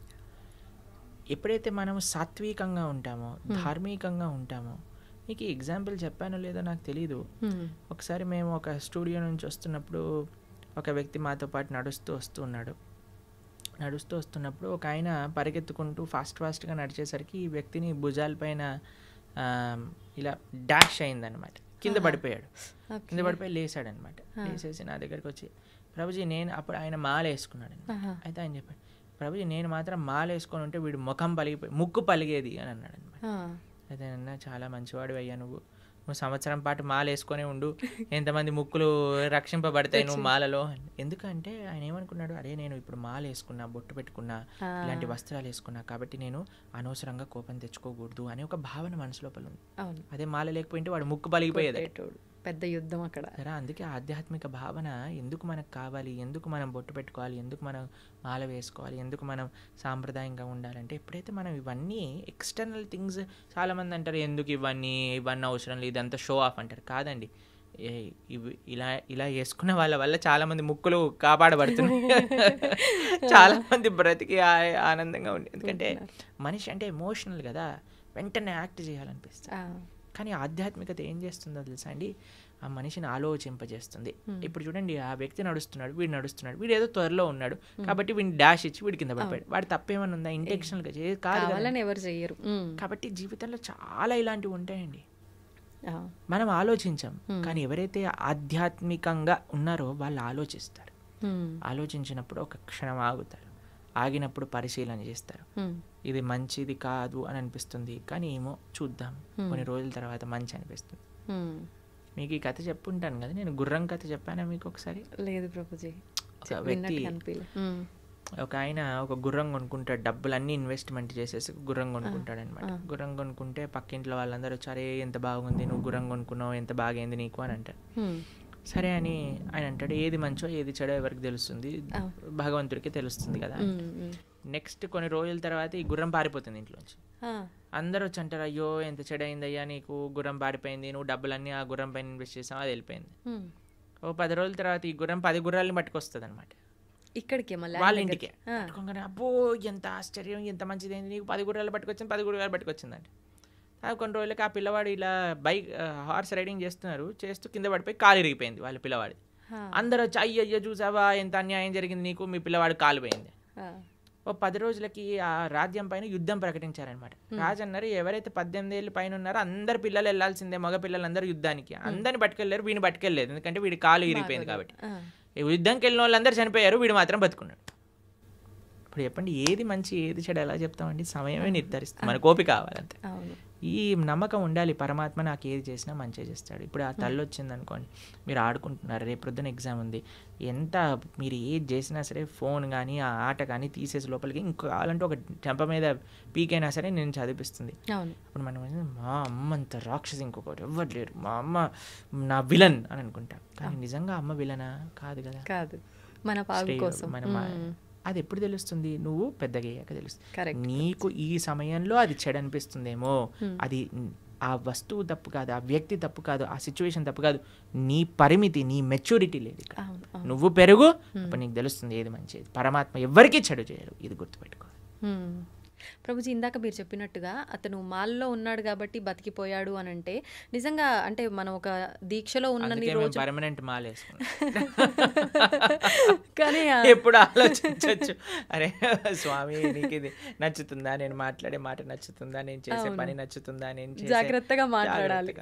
ఎప్పుడైతే మనం సాత్వికంగా ఉంటామో, ధార్మికంగా ఉంటామో, మీకు ఎగ్జాంపుల్ చెప్పానో లేదో నాకు తెలీదు. ఒకసారి మేము ఒక స్టూడియో నుంచి వస్తున్నప్పుడు ఒక వ్యక్తి మాతో పాటు నడుస్తూ వస్తున్నప్పుడు ఒక ఆయన పరిగెత్తుకుంటూ ఫాస్ట్గా నడిచేసరికి ఈ వ్యక్తిని భుజాలపైన ఇలా డాష్ అయిందనమాట. కింద పడిపోయాడు. కింద పడిపోయి లేసాడనమాట. లేసేసి నా దగ్గరికి వచ్చి, ప్రభుజీ నేను, అప్పుడు ఆయన మాల వేసుకున్నాడు. అయితే ఆయన చెప్పాడు, ప్రభుజీ నేను మాత్రం మాల వేసుకొని ఉంటే వీడు ముక్కు పలిగేది అని అన్నాడు అనమాట. అయితే అన్న, చాలా మంచివాడు అయ్యా, నువ్వు సంవత్సరం పాటు మాల వేసుకొని ఉండు, ఎంతమంది ముక్కులు రక్షింపబడతాయి నువ్వు మాలలో. ఎందుకంటే ఆయన ఏమనుకున్నాడు, అరే నేను ఇప్పుడు మాల వేసుకున్నా, బొట్టు పెట్టుకున్నా, ఇలాంటి వస్త్రాలు వేసుకున్నా, కాబట్టి నేను అనవసరంగా కోపం తెచ్చుకోకూడదు అనే ఒక భావన మనసు లోపల ఉంది. అదే మాల లేకపోయింటే వాడు ముక్కు పలిగిపోయేది. పెద్ద యుద్ధం అక్కడ. అందుకే ఆధ్యాత్మిక భావన ఎందుకు మనకు కావాలి, ఎందుకు మనం బొట్టు పెట్టుకోవాలి, ఎందుకు మనం మాల వేసుకోవాలి, ఎందుకు మనం సాంప్రదాయంగా ఉండాలంటే, ఎప్పుడైతే మనం ఇవన్నీ ఎక్స్టర్నల్ థింగ్స్, చాలామంది అంటారు ఎందుకు ఇవన్నీ అవసరం లేదు, ఇదంతా షో ఆఫ్ అంటారు. కాదండి, ఇలా వేసుకున్న వాళ్ళ వల్ల చాలామంది ముక్కులు కాపాడబడుతున్నాయి, చాలామంది బ్రతికి ఆనందంగా ఉంది. ఎందుకంటే మనిషి అంటే ఎమోషనల్ కదా, వెంటనే యాక్ట్ చేయాలనిపిస్తుంది. కానీ ఆధ్యాత్మికత ఏం చేస్తుందో తెలుసా అండి, ఆ మనిషిని ఆలోచింపజేస్తుంది. ఇప్పుడు చూడండి, ఆ వ్యక్తి నడుస్తున్నాడు, వీడు ఏదో త్వరలో ఉన్నాడు కాబట్టి వీడిని డాష్ ఇచ్చి వీడి కింద పడిపోయాడు. వాడు తప్పేమన్నా ఉందా? ఇంటెన్షనల్గా కాదు, ఎవరు చెయ్యరు. కాబట్టి జీవితంలో చాలా ఇలాంటివి ఉంటాయండి. మనం ఆలోచించాం, కానీ ఎవరైతే ఆధ్యాత్మికంగా ఉన్నారో వాళ్ళు ఆలోచిస్తారు. ఆలోచించినప్పుడు ఒక క్షణం ఆగుతారు, ఆగినప్పుడు పరిశీలన చేస్తారు. ఇది మంచిది కాదు అని అనిపిస్తుంది, కానీ ఏమో చూద్దాం, కొన్ని రోజుల తర్వాత మంచి అనిపిస్తుంది. మీకు ఈ కథ చెప్పుంటాను కదా, నేను గుర్రం కథ చెప్పానా మీకు ఒకసారి? లేదు ప్రభుజీ. ఒక ఆయన ఒక గుర్రం కొనుక్కుంటాడు, డబ్బులన్నీ ఇన్వెస్ట్మెంట్ చేసేసి గుర్రం కొనుక్కుంటాడు అనమాట. గుర్రం కొనుక్కుంటే పక్కింట్లో వాళ్ళందరూ వచ్చారే ఎంత బాగుంది, నువ్వు గుర్రం కొనుక్కున్నావు, ఎంత బాగైంది నీకు అని అంటారు. సరే అని ఆయన అంటాడు, ఏది మంచో ఏది చెడో ఎవరికి తెలుస్తుంది, భగవంతుడికి తెలుస్తుంది కదా. నెక్స్ట్ కొన్ని రోజుల తర్వాత ఈ గుర్రం పారిపోతుంది ఇంట్లోంచి. అందరూ వచ్చి అంటారు, అయ్యో ఎంత చెడైందయ్యా నీకు, గుర్రం పారిపోయింది, నువ్వు డబ్బులన్నీ ఆ గుర్రం పైన ఇన్వెస్ట్ చేసావు, అది వెళ్ళిపోయింది. ఓ 10 రోజుల తర్వాత ఈ గుర్రం 10 గుర్రాలని పట్టుకొస్తుంది అనమాట ఇక్కడికి, వాళ్ళ ఇంటికి. అబ్బో ఎంత ఆశ్చర్యం, ఎంత మంచిదైంది నీకు, 10 గుర్రాలు పట్టుకొచ్చిందంటే కొన్ని రోజులకి ఆ పిల్లవాడు ఇలా హార్స్ రైడింగ్ చేస్తూ కింద పడిపోయి కాలు ఇరిగిపోయింది వాళ్ళ పిల్లవాడి. అందరూ వచ్చి అయ్యో చూసావా ఎంత అన్యాయం జరిగింది నీకు, మీ పిల్లవాడు కాలు పోయింది. ఓ 10 రోజులకి ఆ రాజ్యం పైన యుద్ధం ప్రకటించారనమాట. రాజు అన్నారు, ఎవరైతే 18 ఏళ్ళ పైన ఉన్నారో అందరు పిల్లలు వెళ్లాల్సిందే, మగ పిల్లలందరూ యుద్ధానికి. అందరిని పట్టుకెళ్ళారు, వీడిని పట్టుకెళ్ళలేదు, ఎందుకంటే వీడి కాలు ఇరిగిపోయింది కాబట్టి. యుద్ధంకి వెళ్ళిన వాళ్ళందరూ చనిపోయారు, వీడు మాత్రం బతుకున్నాడు. ఇప్పుడు చెప్పండి, ఏది మంచి ఏది చెడు ఎలా చెప్తామండి? సమయమే నిర్ధారిస్తుంది, మనకు ఓపిక కావాలంతే. ఈ నమ్మకం ఉండాలి, పరమాత్మ నాకు ఏది చేసినా మంచిగా చేస్తాడు. ఇప్పుడు ఆ తల్లి వచ్చింది అనుకోండి, మీరు ఆడుకుంటున్నారు, రేపు ప్రొద్దున ఎగ్జామ్ ఉంది, ఎంత మీరు ఏది చేసినా సరే ఫోన్ కానీ ఆ ఆట కానీ తీసేసి లోపలికి ఇంకో కావాలంటే ఒక చెంప మీద పీకైనా సరే నేను చదివిస్తుంది. అప్పుడు మనం మా అమ్మ అంత రాక్షసి ఇంకొకటి ఎవ్వరు లేరు, మా అమ్మ నా విలన్ అని అనుకుంటాం. కానీ నిజంగా అమ్మ విలనా? కాదు కదా, కాదు, మన పాగు కోసం. అది ఎప్పుడు తెలుస్తుంది? నువ్వు పెద్దగా అయ్యాక తెలుస్తుంది. నీకు ఈ సమయంలో అది చెడు అనిపిస్తుందేమో, అది ఆ వస్తువు తప్పు కాదు, ఆ వ్యక్తి తప్పు కాదు, ఆ సిచ్యువేషన్ తప్పు కాదు, నీ పరిమితి, నీ మెచ్యూరిటీ లేదు ఇక్కడ. నువ్వు పెరుగు, అప్పుడు నీకు తెలుస్తుంది ఏది మంచిది. పరమాత్మ ఎవరికీ చెడు చేయరు, ఇది గుర్తుపెట్టుకో. ప్రభుజీ ఇందాక మీరు చెప్పినట్టుగా అతను మాల్లో ఉన్నాడు కాబట్టి బతికిపోయాడు అని అంటే నిజంగా అంటే మనం ఒక దీక్షలో ఉన్నన్ని రోజు పర్మనెంట్ మాల వేసుకున్నాం కానీ ఎప్పుడు ఆలోచించవచ్చు, అరే స్వామి నీకు ఇది నచ్చుతుందా, నేను మాట్లాడే మాట నచ్చుతుందా, నేను చేసే పని నచ్చుతుందా, నేను చేసే జాగ్రత్తగా మాట్లాడాలి.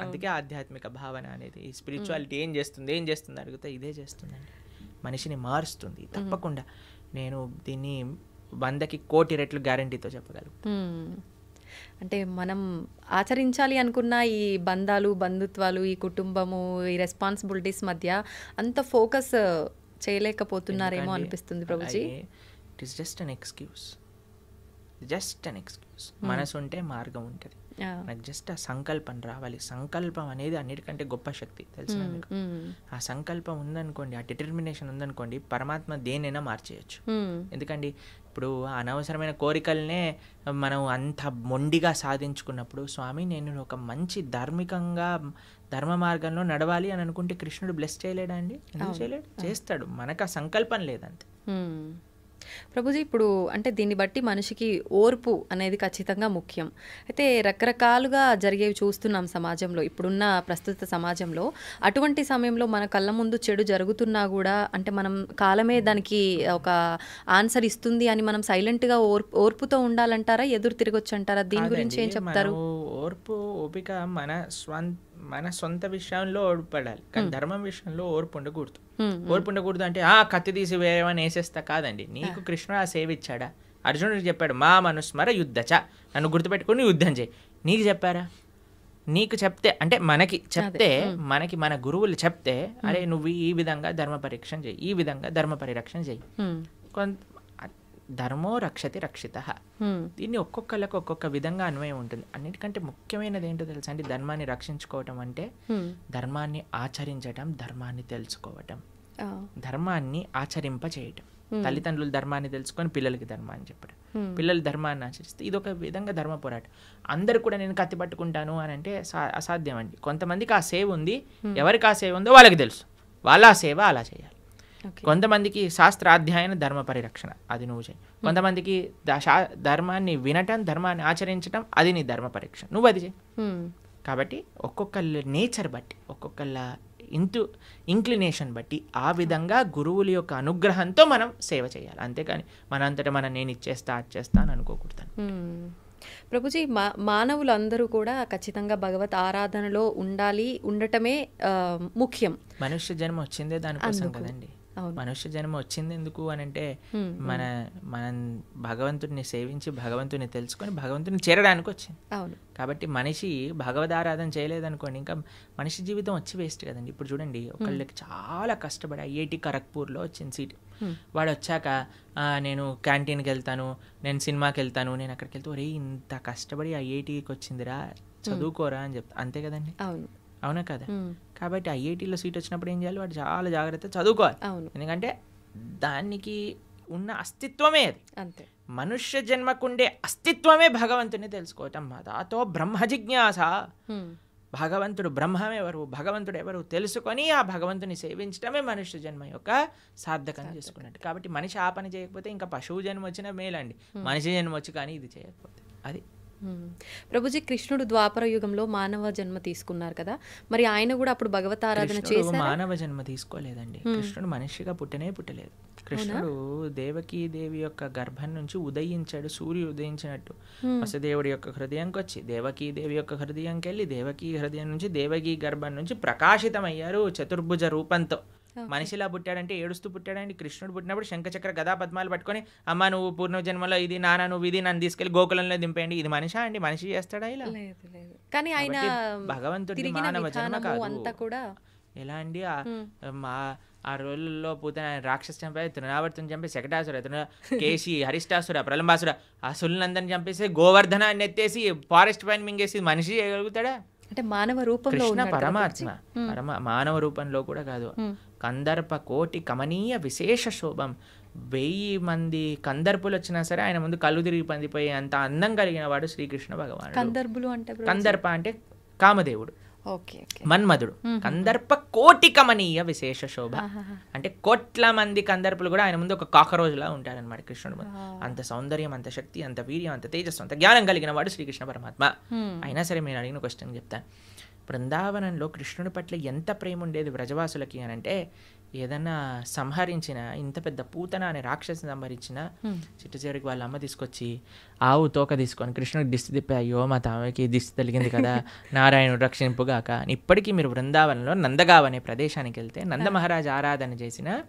అందుకే ఆధ్యాత్మిక భావన అనేది ఈ స్పిరిచువాలిటీ ఏం చేస్తుంది అడిగితే ఇదే చేస్తుందండి, మనిషిని మారుస్తుంది తప్పకుండా. నేను దీన్ని 100కి 1,000,000 రెట్లు గ్యారంటీతో చెప్పగలుగుతాను. అంటే మనం ఆచరించాలి అనుకున్న ఈ బంధాలు, బంధుత్వాలు, ఈ కుటుంబము, ఈ రెస్పాన్సిబిలిటీస్ మధ్య అంత ఫోకస్ చేయలేకపోతున్నారేమో అనిపిస్తుంది Prabhuji. It is just an excuse, మనసు ఉంటే మార్గం ఉంటుంది. నాకు జస్ట్ ఆ సంకల్పం రావాలి. సంకల్పం అనేది అన్నిటికంటే గొప్ప శక్తి, తెలిసిన మీకు. ఆ సంకల్పం ఉందనుకోండి, ఆ డిటర్మినేషన్ ఉందనుకోండి, పరమాత్మ దేనైనా మార్చేయచ్చు. ఎందుకండి ఇప్పుడు అనవసరమైన కోరికలనే మనం అంత మొండిగా సాధించుకున్నప్పుడు, స్వామి నేను ఒక మంచి ధార్మికంగా ధర్మ మార్గంలో నడవాలి అని అనుకుంటే కృష్ణుడు బ్లెస్ చేయలేడా అండి? ఎందుకు చేయలేడు? చేస్తాడు. మనకు ఆ సంకల్పం లేదంతే. ప్రభుజీ ఇప్పుడు అంటే దీన్ని బట్టి మనిషికి ఓర్పు అనేది ఖచ్చితంగా ముఖ్యం. అయితే రకరకాలుగా జరిగేవి చూస్తున్నాం సమాజంలో, ఇప్పుడున్న ప్రస్తుత సమాజంలో. అటువంటి సమయంలో మన కళ్ళ ముందు చెడు జరుగుతున్నా కూడా అంటే మనం కాలమే దానికి ఒక ఆన్సర్ ఇస్తుంది అని మనం సైలెంట్గా ఓర్పుతో ఉండాలంటారా, ఎదురు తిరగొచ్చు అంటారా? దీని గురించి ఏం చెప్తారు? ఓర్పు, ఓపిక మన సొంత విషయంలో ఓడిపడాలి, కానీ ధర్మం విషయంలో ఓర్పు ఉండకూడదు. ఓర్పు ఉండకూడదు అంటే కత్తి తీసి వేరేవని వేసేస్తా కాదండి. నీకు కృష్ణుడు ఆ సేవ ఇచ్చాడా? అర్జునుడికి చెప్పాడు, మా మనుస్మర యుద్ధచ, నన్ను గుర్తుపెట్టుకుని యుద్ధం చేయి. నీకు చెప్పారా? నీకు చెప్తే అంటే మనకి చెప్తే, మన గురువులు చెప్తే, అరే నువ్వు ఈ విధంగా ధర్మ పరీక్షణ చేయి, ఈ విధంగా ధర్మ పరిరక్షణ చేయి. ధర్మో రక్షతి రక్షిత. దీన్ని ఒక్కొక్కళ్ళకి ఒక్కొక్క విధంగా అన్వయం ఉంటుంది. అన్నిటికంటే ముఖ్యమైనది ఏంటో తెలుసా అండి? ధర్మాన్ని రక్షించుకోవటం అంటే ధర్మాన్ని ఆచరించటం, ధర్మాన్ని తెలుసుకోవటం, ధర్మాన్ని ఆచరింప చేయటం. తల్లిదండ్రులు ధర్మాన్ని తెలుసుకొని పిల్లలకి ధర్మాన్ని చెప్పడం, పిల్లలు ధర్మాన్ని ఆచరిస్తే ఇది ఒక విధంగా ధర్మ పోరాటం. అందరు కూడా నేను కత్తి పట్టుకుంటాను అని అంటే అసాధ్యం అండి. కొంతమందికి ఆ సేవ ఉంది, ఎవరికి ఆ సేవ ఉందో వాళ్ళకి తెలుసు, వాళ్ళ ఆ సేవ అలా చేయాలి. కొంతమందికి శాస్త్రాధ్యాయన ధర్మ పరిరక్షణ, అది నువ్వు చేయి. కొంతమందికి ధర్మాన్ని వినటం, ధర్మాన్ని ఆచరించటం, అది నీ ధర్మ పరీక్ష, నువ్వు అది చేయి. కాబట్టి ఒక్కొక్కళ్ళ నేచర్ బట్టి, ఒక్కొక్కళ్ళ ఇంక్లినేషన్ బట్టి ఆ విధంగా గురువుల యొక్క అనుగ్రహంతో మనం సేవ చేయాలి. అంతేకాని మనంతటా నేను ఇచ్చేస్తా అది చేస్తా అని అనుకోకూడదు. ప్రభుజీ, మానవులందరూ కూడా ఖచ్చితంగా భగవత్ ఆరాధనలో ఉండటమే ముఖ్యం. మనుష్య జన్మ వచ్చిందే దానికోసం కదండి. మనుష్య జన్మ వచ్చింది ఎందుకు అని అంటే మనం భగవంతుడిని సేవించి భగవంతుని తెలుసుకొని భగవంతుని చేరడానికి వచ్చింది. కాబట్టి మనిషి భగవదారాధన చేయలేదనుకోండి, ఇంకా మనిషి జీవితం వచ్చి వేస్ట్ కదండి. ఇప్పుడు చూడండి, ఒకళ్ళకి చాలా కష్టపడి ఐఐటి ఖరగ్పూర్లో వచ్చింది సీట్. వాడు వచ్చాక నేను క్యాంటీన్కి వెళ్తాను, నేను సినిమాకి వెళ్తాను, నేను అక్కడికి వెళ్తే ఒరే ఇంత కష్టపడి ఐఐటికి వచ్చిందిరా, చదువుకోరా అని చెప్తా. అంతే కదండి, అవునా కదా? కాబట్టి ఐఐటీలో సీట్ వచ్చినప్పుడు ఏం చేయాలి? వాడు చాలా జాగ్రత్త చదువుకోవాలి. ఎందుకంటే దానికి ఉన్న అస్తిత్వమే అది. అంతే, మనుష్య జన్మకుండే అస్తిత్వమే భగవంతుని తెలుసుకోవటం. దాతో బ్రహ్మ జిజ్ఞాస. భగవంతుడు బ్రహ్మమెవరు, భగవంతుడు ఎవరు తెలుసుకొని ఆ భగవంతుని సేవించడమే మనుష్య జన్మ యొక్క సార్థకం చేసుకున్నట్టు. కాబట్టి మనిషి ఆ పని చేయకపోతే ఇంకా పశువు జన్మ వచ్చినా మేలండి, మనిషి జన్మ వచ్చి కానీ ఇది చేయకపోతే అది. ప్రభుజీ, కృష్ణుడు ద్వాపర యుగంలో మానవ జన్మ తీసుకున్నారు కదా, మరి ఆయన కూడా అప్పుడు భగవతారాధన చేశారా? మానవ జన్మ తీసుకోలేదండి. కృష్ణుడు మనిషిగా పుట్టలేదు. కృష్ణుడు దేవకీ దేవి యొక్క గర్భం నుంచి ఉదయించాడు, సూర్యుడు ఉదయించినట్టు. వసుదేవుడి యొక్క హృదయంకి వచ్చి దేవకీ దేవి యొక్క హృదయంకి వెళ్ళి దేవకీ హృదయం నుంచి దేవకీ గర్భం నుంచి ప్రకాశితమయ్యారు చతుర్భుజ రూపంతో. మనిషిలా పుట్టాడంటే ఏడుస్తూ పుట్టాడండి. కృష్ణుడు పుట్టినప్పుడు శంఖచక్ర గదా పద్మాలు పట్టుకొని, అమ్మ నువ్వు పూర్ణజన్మలో ఇది, నాన్న నువ్వు ఇది, నన్ను తీసుకెళ్లి గోకులంలో దింపేయండి. ఇది మనిషా అండి? మనిషి చేస్తాడా ఇలా? కానీ ఆయన భగవంతుడి మానవ జన్మ కాదు. ఎలా అండి? ఆ రోజుల్లో పూత రాక్షసు చంపే, తృణావర్తుని చంపే, శకటాసుర, కేసి, హరిష్టాసుర, ప్రలంబాసుర, ఆ సుల్నందని చంపేసి గోవర్ధన అని ఎత్తేసి ఫారెస్ట్ పైన మింగేసి మనిషి చేయగలుగుతాడా? అంటే మానవ రూపంలో పరమాత్మ మానవ రూపంలో కూడా కాదు. కందర్ప కోటి కమనీయ విశేష శోభం. 1000 మంది కందర్పులు వచ్చినా సరే ఆయన ముందు కళ్ళు తిరిగి పందిపోయే అంత అందం కలిగిన వాడు శ్రీకృష్ణ భగవానుడు. కందర్పులు అంటే కందర్ప అంటే కామదేవుడు. Okay okay. మన్మధుడు కందర్ప కోటి కమనీయ విశేష శోభ అంటే కోట్ల మంది కందర్పులు కూడా ఆయన ముందు ఒక కాకరోజులా ఉంటారనమాట కృష్ణుడు ముందు. అంత సౌందర్యం, అంత శక్తి, అంత వీర్యం, అంత తేజస్సు, అంత జ్ఞానం కలిగిన వాడు శ్రీకృష్ణ పరమాత్మ. అయినా సరే మీరు అడిగిన క్వశ్చన్ చెప్తాను. బృందావనంలో కృష్ణుడి పట్ల ఎంత ప్రేమ ఉండేది వ్రజవాసులకి అని అంటే, ఏదన్నా సంహరించిన, ఇంత పెద్ద పూతన అనే రాక్షసిని సంహరించిన చిట్ట చివరికి వాళ్ళ అమ్మ తీసుకొచ్చి ఆవు తోక తీసుకొని కృష్ణుడికి దిష్టి తిప్పి, అయ్యో మా తామకి దిష్టి తగిలింది కదా, నారాయణుడు రక్షింపుగాక. ఇప్పటికీ మీరు బృందావనంలో నందగావ్ అనే ప్రదేశానికి వెళ్తే నంద మహారాజ్ ఆరాధన చేసిన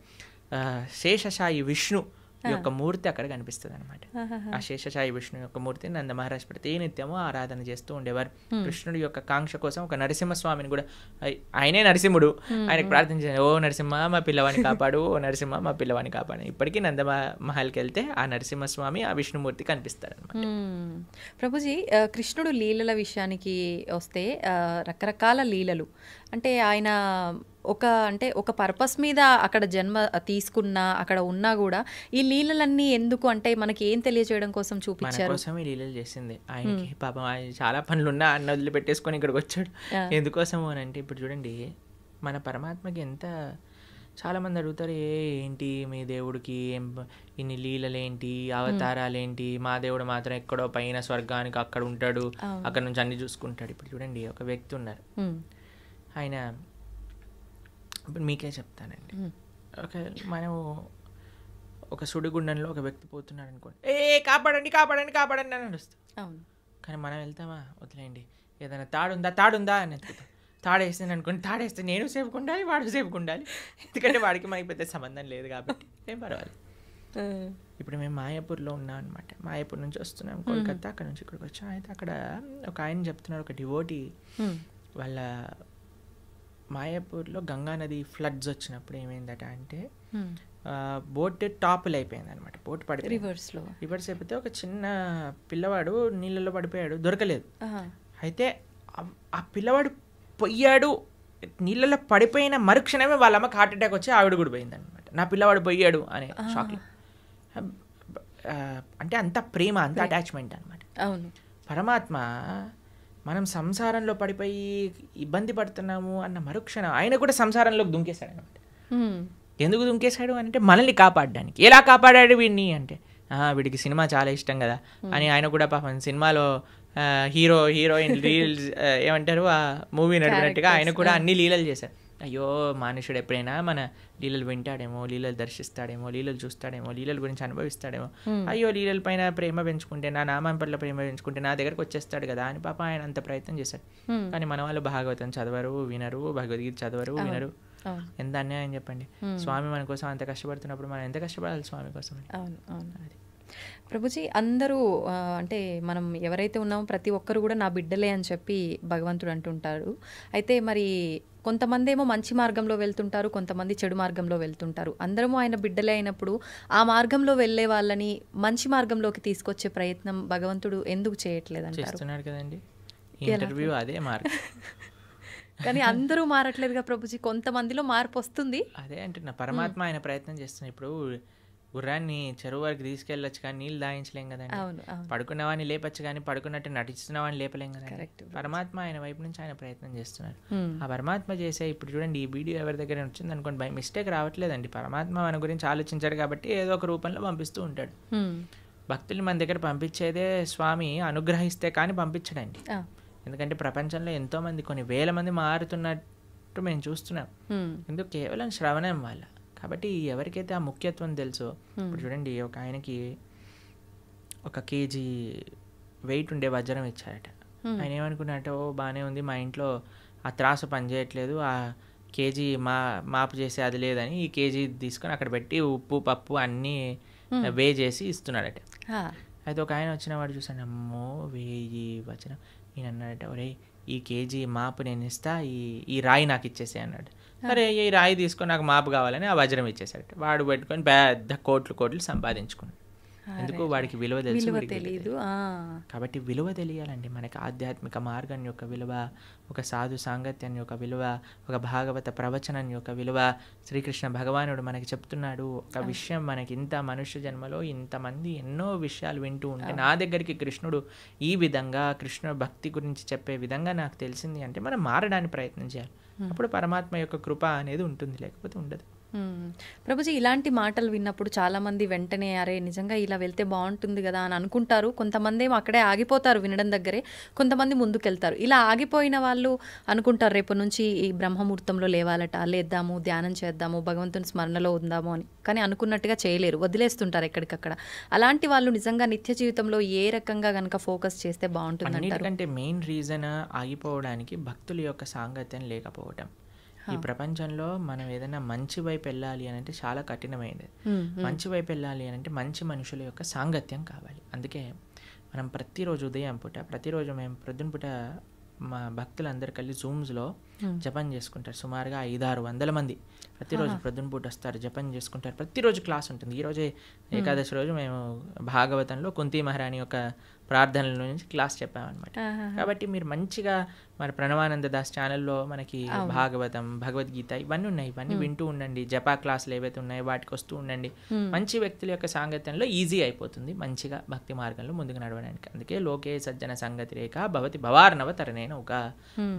శేషశాయి విష్ణు యొక్క మూర్తి అక్కడ కనిపిస్తుంది అనమాట. ఆ శేషశాయి విష్ణు యొక్క మూర్తిని నంద మహారాజ్ ప్రతి నిత్యము ఆరాధన చేస్తూ ఉండేవారు. కృష్ణుడి యొక్క కాంక్ష కోసం ఒక నరసింహస్వామిని కూడా, ఆయనే నరసింహుడు, ఆయనకు ప్రార్థించారు, ఓ నరసింహ మా పిల్లవాడిని కాపాడు, ఓ నరసింహ మా పిల్లవాడిని కాపాడు. ఇప్పటికీ నంద మహల్కి వెళ్తే ఆ నరసింహస్వామి, ఆ విష్ణుమూర్తి కనిపిస్తారు అనమాట. ప్రభుజీ, కృష్ణుడు లీలల విషయానికి వస్తే రకరకాల లీలలు అంటే ఆయన ఒక పర్పస్ మీద అక్కడ జన్మ తీసుకున్నా, అక్కడ ఉన్నా కూడా ఈ లీలలన్నీ ఎందుకు అంటే మనకి ఏం తెలియజేయడం కోసం చూపించారు? కోసం ఈ లీలలు చేసింది. ఆయనకి పాపం ఆయన చాలా పనులున్నా అన్న వదిలిపెట్టేసుకొని ఇక్కడికి వచ్చాడు. ఎందుకోసము అని అంటే, ఇప్పుడు చూడండి మన పరమాత్మకి ఎంత, చాలా మంది అడుగుతారు, ఏంటి మీ దేవుడికి ఇన్ని లీలలేంటి, అవతారాలేంటి, మా దేవుడు మాత్రం ఎక్కడో పైన స్వర్గానికి అక్కడ ఉంటాడు, అక్కడ నుంచి అన్ని చూసుకుంటాడు. ఇప్పుడు చూడండి ఒక వ్యక్తి ఉన్నారు, ఆయన ఇప్పుడు మీకే చెప్తానండి. మనం ఒక సుడిగుండంలో ఒక వ్యక్తి పోతున్నాడు అనుకోండి, కాపాడండి కాపాడండి కాపాడండి అని నడుస్తాం. కానీ మనం వెళ్తామా, వదిలేయండి, ఏదైనా తాడుందా అని ఎత్తుకుతాం. తాడేస్తాను అనుకోండి, తాడేస్తే నేను సేఫ్గా ఉండాలి, వాడు సేఫ్గా ఉండాలి. ఎందుకంటే వాడికి మనకి పెద్ద సంబంధం లేదు కాబట్టి ఏం పర్వాలేదు. ఇప్పుడు మేము మాయాపూర్లో ఉన్నాం అనమాట. మాయాపూర్ నుంచి వస్తున్నాం కోల్కతా, అక్కడ నుంచి ఇక్కడికి వచ్చాం. అయితే అక్కడ ఒక ఆయన చెప్తున్నారు, ఒక డివోటీ వాళ్ళ మాయాపూర్లో గంగా నది ఫ్లడ్స్ వచ్చినప్పుడు ఏమైందట అంటే, బోట్ టాపులు అయిపోయింది అనమాట. బోట్ పడిపోయింది, రివర్స్ అయిపోతే ఒక చిన్న పిల్లవాడు నీళ్ళలో పడిపోయాడు, దొరకలేదు. అయితే ఆ పిల్లవాడు పొయ్యాడు, నీళ్ళలో పడిపోయిన మరుక్షణమే వాళ్ళ అమ్మకి హార్ట్ అటాక్ వచ్చి ఆవిడ కూడా పోయింది అనమాట. నా పిల్లవాడు పోయాడు అనే షాక్లో. అంటే అంత ప్రేమ, అంత అటాచ్మెంట్ అనమాట. పరమాత్మ మనం సంసారంలో పడిపోయి ఇబ్బంది పడుతున్నాము అన్న మరుక్షణం ఆయన కూడా సంసారంలోకి దుంకేశాడు అనమాట. ఎందుకు దుంకేశాడు అంటే మనల్ని కాపాడడానికి. ఎలా కాపాడాడు వీడిని అంటే, వీడికి సినిమా చాలా ఇష్టం కదా అని ఆయన కూడా పాపం సినిమాలో హీరోయిన్ లీలలు ఏమంటారు ఆ మూవీ నడిపినట్టుగా ఆయన కూడా అన్ని లీలలు చేశారు. అయ్యో మనుషుడు ఎప్పుడైనా మన లీలలు వింటాడేమో, లీలలు దర్శిస్తాడేమో, లీలలు చూస్తాడేమో, లీలల గురించి అనుభవిస్తాడేమో, అయ్యో లీలల పైన ప్రేమ పెంచుకుంటే, నా నామం పట్ల ప్రేమ పెంచుకుంటే నా దగ్గరకు వచ్చేస్తాడు కదా అని పాప ఆయన అంత ప్రయత్నం చేశాడు. కానీ మన వాళ్ళు భాగవతం చదవరు, వినరు, భగవద్గీత చదవరు, వినరు. ఎంత అన్యాయం చెప్పండి. స్వామి మన కోసం అంత కష్టపడుతున్నప్పుడు మనం ఎంత కష్టపడాలి స్వామి కోసం? అది ప్రభుజీ, అందరూ అంటే మనం ఎవరైతే ఉన్నామో ప్రతి ఒక్కరు కూడా నా బిడ్డలే అని చెప్పి భగవంతుడు అంటుంటారు. అయితే మరి కొంతమంది ఏమో మంచి మార్గంలో వెళ్తుంటారు, కొంతమంది చెడు మార్గంలో వెళ్తుంటారు. అందరము ఆయన బిడ్డలే అయినప్పుడు ఆ మార్గంలో వెళ్ళే వాళ్ళని మంచి మార్గంలోకి తీసుకొచ్చే ప్రయత్నం భగవంతుడు ఎందుకు చేయట్లేదు అంటారు? కదండి, ఇంటర్వ్యూ అదే మార్గం. కానీ అందరూ మారట్లేదుగా ప్రభుజీ, కొంతమందిలో మార్పు వస్తుంది. అదే అంటున్నా, పరమాత్మ ఆయన ప్రయత్నం చేస్తున్నా. ఇప్పుడు గుర్రాన్ని చెరువు వరకు తీసుకెళ్ళొచ్చు కానీ నీళ్ళు దాయించలేం కదండి. పడుకున్నవాడిని లేపచ్చు కానీ పడుకున్నట్టు నటిస్తున్నవాడిని లేపలేం కదా. పరమాత్మ ఆయన వైపు నుంచి ఆయన ప్రయత్నం చేస్తున్నారు. ఆ పరమాత్మ చేసే, ఇప్పుడు చూడండి ఈ వీడియో ఎవరి దగ్గర వచ్చింది అనుకోండి, బై మిస్టేక్ రావట్లేదండి. పరమాత్మ మన గురించి ఆలోచించాడు కాబట్టి ఏదో ఒక రూపంలో పంపిస్తూ ఉంటాడు. భక్తులు మన దగ్గర పంపించేదే స్వామి అనుగ్రహిస్తే కానీ పంపించడండి. ఎందుకంటే ప్రపంచంలో ఎంతో మంది, కొన్ని వేల మంది మారుతున్నట్టు మేము చూస్తున్నాం. ఎందుకు? కేవలం శ్రవణం వల్ల. కాబట్టి ఎవరికైతే ఆ ముఖ్యత్వం తెలుసో, ఇప్పుడు చూడండి ఒక ఆయనకి 1 kg వెయిట్ ఉండే వజ్రం ఇచ్చారట. ఆయన ఏమనుకున్నట్టు, బాగానే ఉంది, మా ఇంట్లో ఆ త్రాసు పనిచేయట్లేదు, ఆ కేజీ మాపు చేసే అది లేదని ఈ కేజీ తీసుకొని అక్కడ పెట్టి ఉప్పు పప్పు అన్నీ వే చేసి ఇస్తున్నాడట. అయితే ఒక ఆయన వచ్చిన వాడు చూసాను, అమ్మో 1000 వజ్రం. ఈయన అన్నాడట, ఒరే ఈ కేజీ మాపు నేను ఇస్తా, ఈ రాయి నాకు ఇచ్చేసే అన్నాడు. సరే ఈ రాయి తీసుకొని నాకు మాపు కావాలని ఆ వజ్రం ఇచ్చేసాడు. వాడు పెట్టుకొని పెద్ద కోట్లు సంపాదించుకున్నాడు. ఎందుకు వాడికి విలువ తెలుసు, విలువ వీడికి విలువ తెలీదు. తెలియదు. కాబట్టి విలువ తెలియాలండి మనకి. ఆధ్యాత్మిక మార్గం యొక్క విలువ, ఒక సాధు సాంగత్యం యొక్క విలువ, ఒక భాగవత ప్రవచనం యొక్క విలువ. శ్రీకృష్ణ భగవానుడు మనకి చెప్తున్నాడు ఒక విషయం, మనకి ఇంత మనుష్య జన్మలో ఇంతమంది ఎన్నో విషయాలు వింటూ ఉంటే నా దగ్గరికి కృష్ణుడు ఈ విధంగా కృష్ణ భక్తి గురించి చెప్పే విధంగా నాకు తెలిసింది అంటే మనం మారడానికి ప్రయత్నం చేయాలి. అప్పుడు పరమాత్మ యొక్క కృప అనేది ఉంటుంది, లేకపోతే ఉండదు. ప్రభుజీ, ఇలాంటి మాటలు విన్నప్పుడు చాలామంది వెంటనే అరే నిజంగా ఇలా వెళ్తే బాగుంటుంది కదా అని అనుకుంటారు. కొంతమంది ఏమో అక్కడే ఆగిపోతారు వినడం దగ్గరే, కొంతమంది ముందుకెళ్తారు. ఇలా ఆగిపోయిన వాళ్ళు అనుకుంటారు రేపు నుంచి ఈ బ్రహ్మముహూర్తంలో లేవాలట, లేద్దాము, ధ్యానం చేద్దాము, భగవంతుని స్మరణలో ఉందాము అని. కానీ అనుకున్నట్టుగా చేయలేరు, వదిలేస్తుంటారు ఎక్కడికక్కడ. అలాంటి వాళ్ళు నిజంగా నిత్య జీవితంలో ఏ రకంగా కనుక ఫోకస్ చేస్తే బాగుంటుంది అంటారు? అన్నిటికంటే మెయిన్ రీజన్ ఆగిపోవడానికి భక్తుల యొక్క సాంగత్యం లేకపోవటం. ఈ ప్రపంచంలో మనం ఏదైనా మంచి వైపు వెళ్ళాలి అని అంటే చాలా కఠినమైనది. మంచి వైపు వెళ్ళాలి అని అంటే మంచి మనుషుల యొక్క సాంగత్యం కావాలి. అందుకే మనం ప్రతిరోజు ఉదయం పూట, ప్రతిరోజు మేము ప్రొద్దున పూట మా భక్తులందరూ కలిసి జూమ్స్లో జపం చేసుకుంటారు. సుమారుగా 500-600 మంది ప్రతిరోజు ప్రొద్దున పూట వస్తారు, జపం చేసుకుంటారు. ప్రతిరోజు క్లాస్ ఉంటుంది. ఈరోజే ఏకాదశి రోజు మేము భాగవతంలో కుంతి మహారాణి యొక్క ప్రార్థనల నుంచి క్లాస్ చెప్పామన్నమాట. కాబట్టి మీరు మంచిగా మన ప్రణవానంద దాస్ ఛానల్లో మనకి భాగవతం, భగవద్గీత ఇవన్నీ ఉన్నాయి. ఇవన్నీ వింటూ ఉండండి. జపా క్లాసులు ఏవైతే ఉన్నాయో వాటికి వస్తూ ఉండండి. మంచి వ్యక్తుల యొక్క సాంగత్యంలో ఈజీ అయిపోతుంది మంచిగా భక్తి మార్గంలో ముందుకు నడవడానికి. అందుకే లోకే సజ్జన సంగతి రేఖ భవతి భవార్ణవ తరణేన ఒక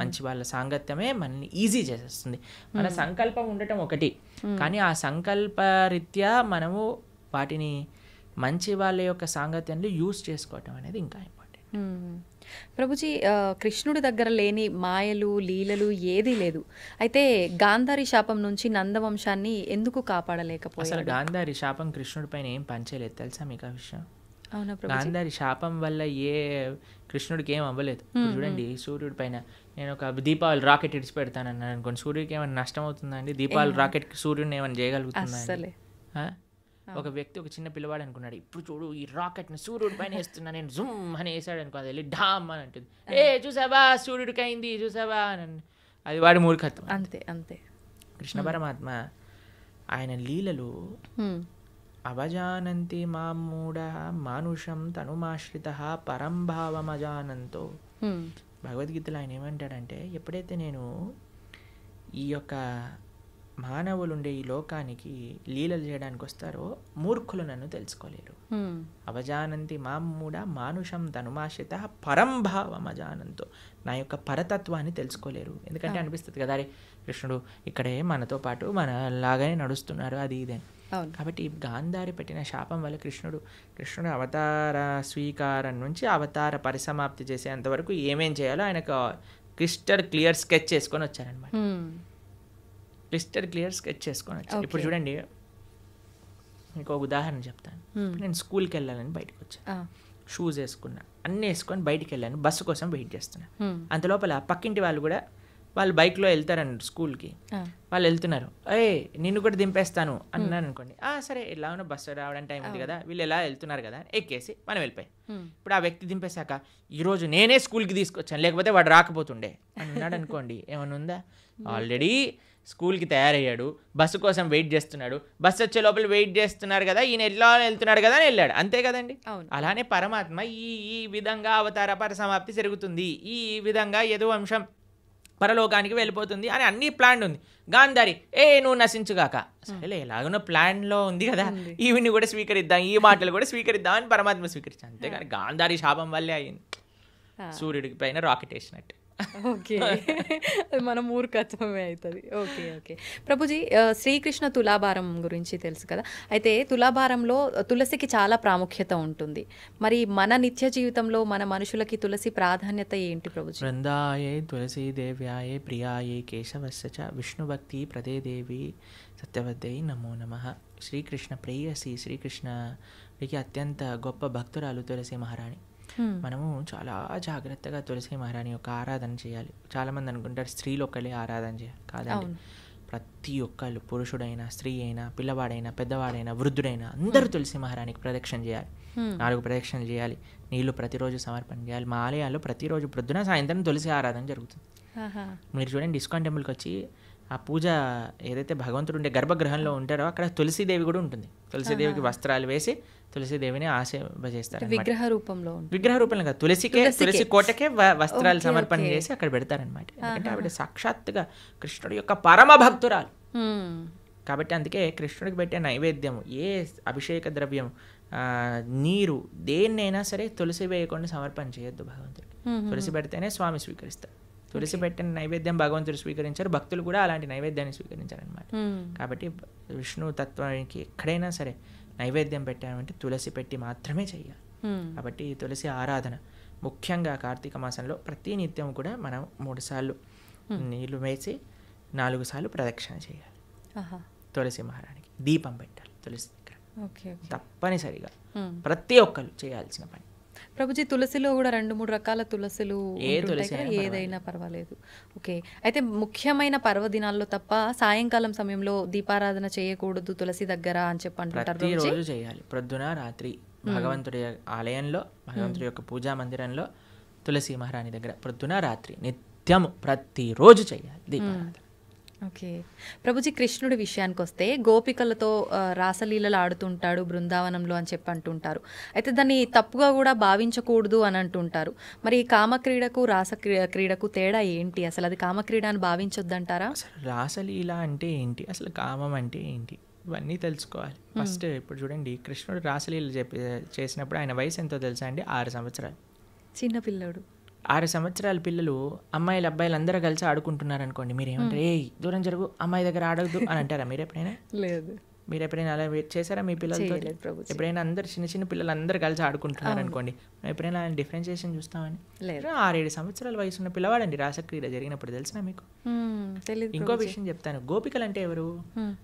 మంచి వాళ్ళ సాంగత్యమే మనల్ని ఈజీ చేసేస్తుంది. మన సంకల్పం ఉండటం ఒకటి, కానీ ఆ సంకల్పరీత్యా మనము వాటిని మంచి వాళ్ళ యొక్క సాంగత్యంలో యూజ్ చేసుకోవటం అనేది ఇంకా ఇంపార్టెంట్. ప్రభుజీ, కృష్ణుడి దగ్గర లేని మాయలు, లీలలు ఏదీ లేదు. అయితే గాంధారి శాపం నుంచి నందవంశాన్ని ఎందుకు కాపాడలేకపోయాడు? అసలు గాంధారి శాపం కృష్ణుడి పైన ఏం పనిచేయలేదు, తెలుసా మీకు ఆ విషయం? అవునా ప్రభుజీ? గాంధారి శాపం వల్ల కృష్ణుడికి ఏం అవ్వలేదు. చూడండి, సూర్యుడి పైన నేను ఒక దీపావళి రాకెట్ ఇడిచి పెడతానన్నాను అనుకోండి, సూర్యుడికి ఏమైనా నష్టం అవుతుందండి? దీపావళి రాకెట్కి సూర్యుడిని ఏమైనా చేయగలుగుతుందా? ఒక వ్యక్తి, ఒక చిన్న పిల్లవాడు అనుకున్నాడు, ఇప్పుడు చూడు ఈ రాకెట్ని సూర్యుడి పైన వేస్తున్నా నేను, జుమ్ అని వేసాడు అనుకో, అది వెళ్ళి ఢామ్ అని అంటుంది, చూసావా సూర్యుడికి అయింది చూసావా అని. అది వాడి మూర్ఖత్వం. అంతే అంతే. కృష్ణ పరమాత్మ ఆయన లీలలు అవజానంతి మామూఢ మానుషం తనుమాశ్రిత పరంభావమజానంతో. భగవద్గీతలో ఆయన ఏమంటాడంటే, ఎప్పుడైతే నేను ఈ యొక్క మానవులు ఉండే ఈ లోకానికి లీలలు చేయడానికి వస్తారో మూర్ఖులు నన్ను తెలుసుకోలేరు. అవజానంతి మామూఢ మానుషం తనుమాశ్రిత పరంభావమజానంతో, నా యొక్క పరతత్వాన్ని తెలుసుకోలేరు. ఎందుకంటే అనిపిస్తుంది కదా, అరే కృష్ణుడు ఇక్కడే మనతో పాటు మన లాగానే నడుస్తున్నారు, అది ఇదే. కాబట్టి గాంధారి పెట్టిన శాపం వల్ల కృష్ణుడు అవతార స్వీకారం నుంచి అవతార పరిసమాప్తి చేసేంతవరకు ఏమేం చేయాలో ఆయనకు క్రిస్టల్ క్లియర్ స్కెచ్ చేసుకొని వచ్చారనమాట. క్లిస్టర్ క్లియర్ స్కెచ్ చేసుకొని వచ్చాను. ఇప్పుడు చూడండి, మీకు ఒక ఉదాహరణ చెప్తాను. నేను స్కూల్కి వెళ్ళాలని బయటకు వచ్చాను, షూస్ వేసుకున్నా, అన్నీ వేసుకొని బయటికి వెళ్ళాను, బస్సు కోసం వెయిట్ చేస్తున్నా. అంత లోపల పక్కింటి వాళ్ళు కూడా వాళ్ళు బైక్లో వెళ్తారండి స్కూల్కి, వాళ్ళు వెళ్తున్నారు, నిన్ను కూడా దింపేస్తాను అన్నాను అనుకోండి, సరే ఎలా ఉన్నా బస్సు రావడానికి టైం ఉంది కదా, వీళ్ళు ఎలా వెళ్తున్నారు కదా ఎక్కేసి మనం వెళ్ళిపోయాం. ఇప్పుడు ఆ వ్యక్తి దింపేశాక ఈరోజు నేనే స్కూల్కి తీసుకొచ్చాను, లేకపోతే వాడు రాకపోతుండే అన్నాడు అనుకోండి, ఏమన్నా ఉందా? ఆల్రెడీ స్కూల్కి తయారయ్యాడు, బస్సు కోసం వెయిట్ చేస్తున్నాడు, బస్సు వచ్చే లోపల వెయిట్ చేస్తున్నారు కదా, ఈయన ఎలా వెళ్తున్నాడు కదా అని వెళ్ళాడు, అంతే కదండి. అలానే పరమాత్మ ఈ విధంగా అవతార పరిసమాప్తి జరుగుతుంది, ఈ విధంగా యదువంశం పరలోకానికి వెళ్ళిపోతుంది అని అన్ని ప్లాన్ ఉంది. గాంధారి నువ్వు నశించుగాక, సరేలే ఎలాగనో ప్లాన్లో ఉంది కదా, ఈవిని కూడా స్వీకరిద్దాం, ఈ మాటలు కూడా స్వీకరిద్దాం అని పరమాత్మ స్వీకరించాను. అంతేగాని గాంధారి శాపం వల్లే అయింది సూర్యుడికి పైన రాకెట్ వేసినట్టు. ఓకే, మన మూర్ఖత్వమే అవుతుంది. ఓకే ఓకే ప్రభుజీ, శ్రీకృష్ణ తులాభారం గురించి తెలుసు కదా, అయితే తులాభారంలో తులసికి చాలా ప్రాముఖ్యత ఉంటుంది. మరి మన నిత్య జీవితంలో మన మనుషులకి తులసి ప్రాధాన్యత ఏంటి ప్రభుజీ? బృందాయే తులసీ దేవ్యాయే ప్రియాయే కేశవస్య చ విష్ణుభక్తి ప్రదే దేవి సత్యవద్దై నమో నమః. శ్రీకృష్ణ ప్రేయసి, శ్రీకృష్ణకి అత్యంత గొప్ప భక్తురాలు తులసి మహారాణి. మనము చాలా జాగ్రత్తగా తులసి మహారాణి యొక్క ఆరాధన చేయాలి. చాలామంది అనుకుంటారు స్త్రీలు ఒక్కలే ఆరాధన చేయాలి, కాదండి. ప్రతి ఒక్కళ్ళు, పురుషుడైనా స్త్రీ అయినా పిల్లవాడైనా పెద్దవాడైనా వృద్ధుడైనా అందరూ తులసి మహారాణికి ప్రదక్షిణ చేయాలి. 4 ప్రదక్షిణలు చేయాలి, నీళ్లు ప్రతిరోజు సమర్పణ చేయాలి. మా ఆలయాల్లో ప్రతిరోజు ప్రొద్దున సాయంత్రం తులసి ఆరాధన జరుగుతుంది. మీరు చూడండి, ఇస్కాన్ టెంపుల్కి వచ్చి ఆ పూజ ఏదైతే భగవంతుడు ఉండే గర్భగృహంలో ఉంటారో అక్కడ తులసీదేవి కూడా ఉంటుంది. తులసీదేవికి వస్త్రాలు వేసి తులసీదేవిని ఆశీర్వదిస్తారు. విగ్రహ రూపంలో విగ్రహ రూపంలో కాదు, తులసి కోటకే వస్త్రాలు సమర్పణ చేసి అక్కడ పెడతారనమాట. ఎందుకంటే ఆవిడ సాక్షాత్తుగా కృష్ణుడి యొక్క పరమ భక్తురాలు కాబట్టి. అందుకే కృష్ణుడికి పెట్టే నైవేద్యము, ఏ అభిషేక ద్రవ్యం, నీరు, దేన్నైనా సరే తులసి వేయకుండా సమర్పణ చేయొద్దు భగవంతుడికి. తులసి పెడితేనే స్వామి స్వీకరిస్తారు. తులసి పెట్టిన నైవేద్యం భగవంతుడు స్వీకరించారు, భక్తులు కూడా అలాంటి నైవేద్యాన్ని స్వీకరించారనమాట. కాబట్టి విష్ణు తత్వానికి ఎక్కడైనా సరే నైవేద్యం పెట్టామంటే తులసి పెట్టి మాత్రమే చెయ్యాలి. కాబట్టి తులసి ఆరాధన ముఖ్యంగా కార్తీక మాసంలో ప్రతి నిత్యం కూడా మనం 3 సార్లు నీళ్లు వేసి 4 సార్లు ప్రదక్షిణ చేయాలి. తులసి మహారాణికి దీపం పెట్టాలి తులసి దగ్గర, తప్పనిసరిగా ప్రతి ఒక్కరు చేయాల్సిన పని. ప్రభుజీ, తులసిలో కూడా 2-3 రకాల తులసులు ఏదైనా పర్వాలేదు. ఓకే, అయితే ముఖ్యమైన పర్వదినాల్లో తప్ప సాయంకాలం సమయంలో దీపారాధన చేయకూడదు తులసి దగ్గర అని చెప్పి అంటుంటారు. ప్రతిరోజు చేయాలి, ప్రొద్దున రాత్రి భగవంతుడి ఆలయంలో, భగవంతుడి యొక్క పూజా మందిరంలో తులసి మహారాణి దగ్గర ప్రొద్దున రాత్రి నిత్యము ప్రతిరోజు చేయాలి దీపారాధన. ఓకే ప్రభుజీ, కృష్ణుడి విషయానికి వస్తే గోపికలతో రాసలీలలు ఆడుతుంటాడు బృందావనంలో అని చెప్పి అంటుంటారు. అయితే దాన్ని తప్పుగా కూడా భావించకూడదు అని అంటుంటారు. మరి కామక్రీడకు క్రీడకు తేడా ఏంటి? అసలు అది కామక్రీడ అని భావించొద్దంటారా? అసలు రాసలీల అంటే ఏంటి, అసలు కామం అంటే ఏంటి, ఇవన్నీ తెలుసుకోవాలి ఫస్ట్. ఇప్పుడు చూడండి, కృష్ణుడు రాసలీల చేసినప్పుడు ఆయన వయసు ఎంతో తెలుసా అండి? 6 సంవత్సరాలు. చిన్నపిల్లడు. 6 సంవత్సరాల పిల్లలు అమ్మాయిలు అబ్బాయిలు అందరూ కలిసి ఆడుకుంటున్నారు అనుకోండి, మీరు ఏమంటారు? ఏ దూరం జరుగు, అమ్మాయి దగ్గర ఆడద్దు అని అంటారా మీరు ఎప్పుడైనా? లేదు. మీరు ఎప్పుడైనా అలా చేశారా మీ పిల్లలతో? ఎప్పుడైనా అందరు చిన్న పిల్లలు అందరూ కలిసి ఆడుకుంటున్నారు అనుకోండి, ఎప్పుడైనా డిఫరెన్షియేషన్ చూస్తామని? 6-7 సంవత్సరాల వయసు ఉన్న పిల్లవాడండి రాసక్రీడ జరిగినప్పుడు, తెలిసినా మీకు? ఇంకో విషయం చెప్తాను, గోపికలు అంటే ఎవరు?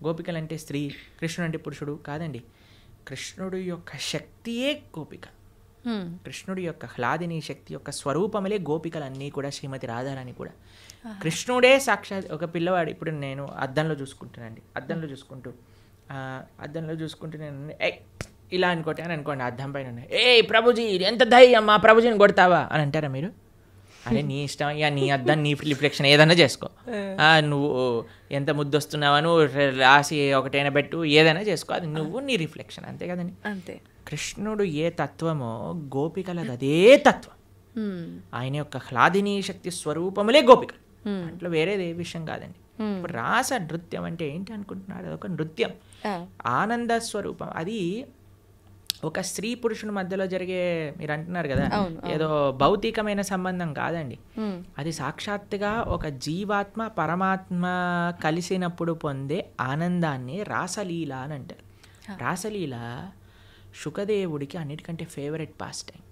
గోపికలు అంటే స్త్రీ, కృష్ణుడు అంటే పురుషుడు కాదండి. కృష్ణుడు యొక్క శక్తియే గోపిక. కృష్ణుడి యొక్క హ్లాదిని శక్తి యొక్క స్వరూపములే గోపికలన్నీ కూడా, శ్రీమతి రాధారాణి కూడా. కృష్ణుడే సాక్షాత్ ఒక పిల్లవాడు. ఇప్పుడు నేను అద్దంలో చూసుకుంటానండి, అద్దంలో చూసుకుంటూ నేను ఇలా అనుకోండి, అద్దం పైన ప్రభుజీ ఎంత ధైర్యం, మా ప్రభుజీని కొడతావా అని అంటారా మీరు? అదే నీ ఇష్టం, ఇక నీ అద్దం నీ రిఫ్లెక్షన్ ఏదైనా చేసుకో, నువ్వు ఎంత ముద్దు వస్తున్నావా, నువ్వు రాసి ఒకటైనా పెట్టు, ఏదైనా చేసుకో, అది నువ్వు నీ రిఫ్లెక్షన్, అంతే కదండి. అంతే. కృష్ణుడు ఏ తత్వమో గోపికలది అదే తత్వం. ఆయన యొక్క హ్లాదిని శక్తి స్వరూపములే గోపికలు, దాంట్లో వేరేది ఏ విషయం కాదండి. ఇప్పుడు రాస నృత్యం అంటే ఏంటి అనుకుంటున్నాడు? అదొక నృత్యం, ఆనంద స్వరూపం. అది ఒక స్త్రీ పురుషుని మధ్యలో జరిగే, మీరు అంటున్నారు కదా, ఏదో భౌతికమైన సంబంధం కాదండి. అది సాక్షాత్తుగా ఒక జీవాత్మ పరమాత్మ కలిసినప్పుడు పొందే ఆనందాన్ని రాసలీల అని అంటారు. రాసలీల శుకదేవుడికి అన్నిటికంటే ఫేవరెట్ పాస్ టైం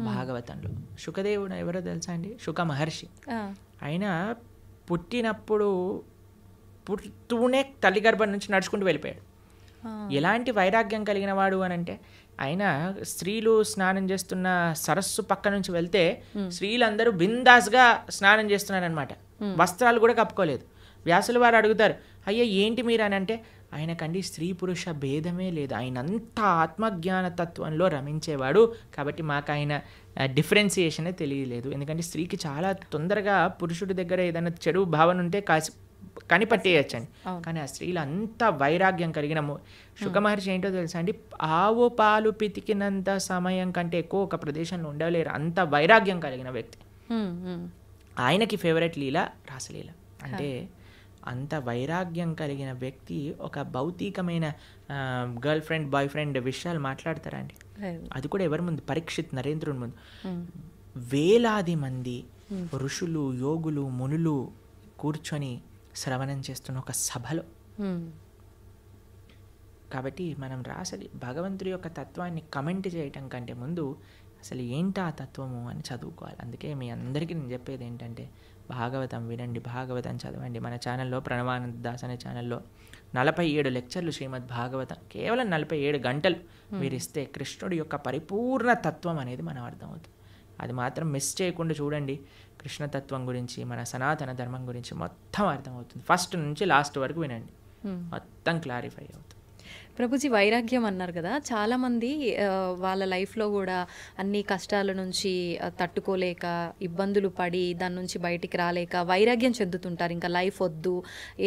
భాగవతంలో. శుకదేవుడు ఎవరో తెలుసా అండి? శుక మహర్షి. ఆయన పుడుతూనే తల్లి గర్భం నుంచి నడుచుకుంటూ వెళ్ళిపోయాడు. ఎలాంటి వైరాగ్యం కలిగిన వాడు అని అంటే, ఆయన స్త్రీలు స్నానం చేస్తున్న సరస్సు పక్క నుంచి వెళ్తే స్త్రీలందరూ బిందాస్గా స్నానం చేస్తున్నారనమాట, వస్త్రాలు కూడా కప్పుకోలేదు. వ్యాసుల వారు అడుగుతారు, అయ్యా ఏంటి మీరు అని అంటే, ఆయనకండి స్త్రీ పురుష భేదమే లేదు, ఆయన అంతా ఆత్మజ్ఞాన తత్వంలో రమించేవాడు, కాబట్టి మాకు ఆయన డిఫరెన్సియేషనే తెలియలేదు. ఎందుకంటే స్త్రీకి చాలా తొందరగా పురుషుడి దగ్గర ఏదైనా చెడు భావన ఉంటే కనిపట్టేయచ్చండి, కానీ ఆ స్త్రీలు అంత వైరాగ్యం కలిగిన శుక మహర్షి ఏంటో తెలుసా అండి? ఆవు పాలు పితికినంత సమయం కంటే ఎక్కువ ఒక ప్రదేశంలో ఉండలేరు, అంత వైరాగ్యం కలిగిన వ్యక్తి. ఆయనకి ఫేవరెట్ లీల రాసలీల. అంటే అంత వైరాగ్యం కలిగిన వ్యక్తి ఒక భౌతికమైన గర్ల్ ఫ్రెండ్ బాయ్ ఫ్రెండ్ విషయాలు మాట్లాడతారా అండి? అది కూడా ఎవరి ముందు? పరీక్షిత్ నరేంద్రుని ముందు. వేలాది మంది ఋషులు యోగులు మునులు కూర్చొని శ్రవణం చేస్తున్న ఒక సభలో. కాబట్టి మనం రాసలి భగవంతుడి యొక్క తత్వాన్ని కమెంట్ చేయటం కంటే ముందు అసలు ఏంటి ఆ తత్వము అని చదువుకోవాలి. అందుకే మీ అందరికీ నేను చెప్పేది ఏంటంటే, భాగవతం వినండి, భాగవతం చదవండి. మన ఛానల్లో ప్రణవానంద దాస్ అనే ఛానల్లో 47 లెక్చర్లు శ్రీమద్ భాగవతం, కేవలం 47 గంటలు మీరు ఇస్తే కృష్ణుడి యొక్క పరిపూర్ణ తత్వం అనేది మనం అర్థమవుతుంది. అది మాత్రం మిస్ చేయకుండా చూడండి. కృష్ణతత్వం గురించి, మన సనాతన ధర్మం గురించి మొత్తం అర్థమవుతుంది. ఫస్ట్ నుంచి లాస్ట్ వరకు వినండి, మొత్తం క్లారిఫై అవుతుంది. ప్రభుజీ వైరాగ్యం అన్నారు కదా, చాలామంది వాళ్ళ లైఫ్లో కూడా అన్ని కష్టాల నుంచి తట్టుకోలేక ఇబ్బందులు పడి దాని నుంచి బయటికి రాలేక వైరాగ్యం చెందుతుంటారు. ఇంకా లైఫ్ వద్దు,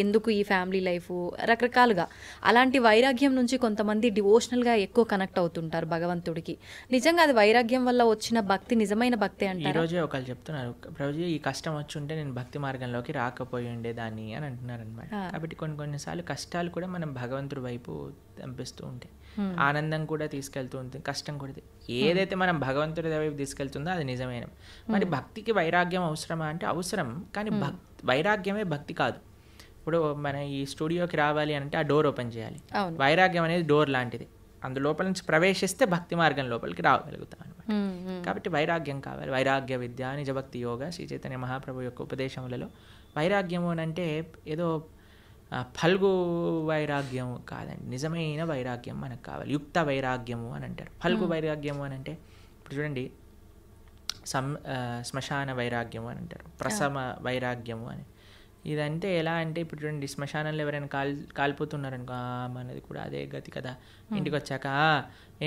ఎందుకు ఈ ఫ్యామిలీ లైఫ్, రకరకాలుగా. అలాంటి వైరాగ్యం నుంచి కొంతమంది డివోషనల్గా ఎక్కువ కనెక్ట్ అవుతుంటారు భగవంతుడికి. నిజంగా అది వైరాగ్యం వల్ల వచ్చిన భక్తి నిజమైన భక్తి అంటారు. ఈరోజే ఒకళ్ళు చెప్తున్నారు, ప్రభుజీ ఈ కష్టం వచ్చి ఉంటే నేను భక్తి మార్గంలోకి రాకపోయి ఉండేదాన్ని అని అంటున్నారు అనమాట. కాబట్టి కొన్నిసార్లు కష్టాలు కూడా మనం భగవంతుడి వైపు పంపిస్తూ ఉంటాయి. ఆనందం కూడా తీసుకెళ్తూ ఉంటుంది, కష్టం కూడా. ఏదైతే మనం భగవంతుడి వైపు తీసుకెళ్తుందో అది నిజమైన. మరి భక్తికి వైరాగ్యం అవసరమా అంటే అవసరం, కానీ వైరాగ్యమే భక్తి కాదు. ఇప్పుడు మన ఈ స్టూడియోకి రావాలి అంటే ఆ డోర్ ఓపెన్ చేయాలి. వైరాగ్యం అనేది డోర్ లాంటిది, అందులోపల నుంచి ప్రవేశిస్తే భక్తి మార్గం లోపలికి రాగలుగుతాం అనమాట. కాబట్టి వైరాగ్యం కావాలి. వైరాగ్య విద్య, నిజభక్తి యోగ, శ్రీ చైతన్య మహాప్రభు యొక్క ఉపదేశములలో వైరాగ్యము అని అంటే ఏదో ఫల్గు వైరాగ్యము కాదండి, నిజమైన వైరాగ్యం మనకు కావాలి. యుక్త వైరాగ్యము అని అంటారు. ఫల్గు వైరాగ్యము అని అంటే ఇప్పుడు చూడండి, శ్మశాన వైరాగ్యము అని అంటారు, ప్రసమ వైరాగ్యము అని. ఇదంటే ఎలా అంటే ఇప్పుడు చూడండి, శ్మశానంలో ఎవరైనా కాలిపోతున్నారనుకో, మనది కూడా అదే గతి కదా. ఇంటికి వచ్చాక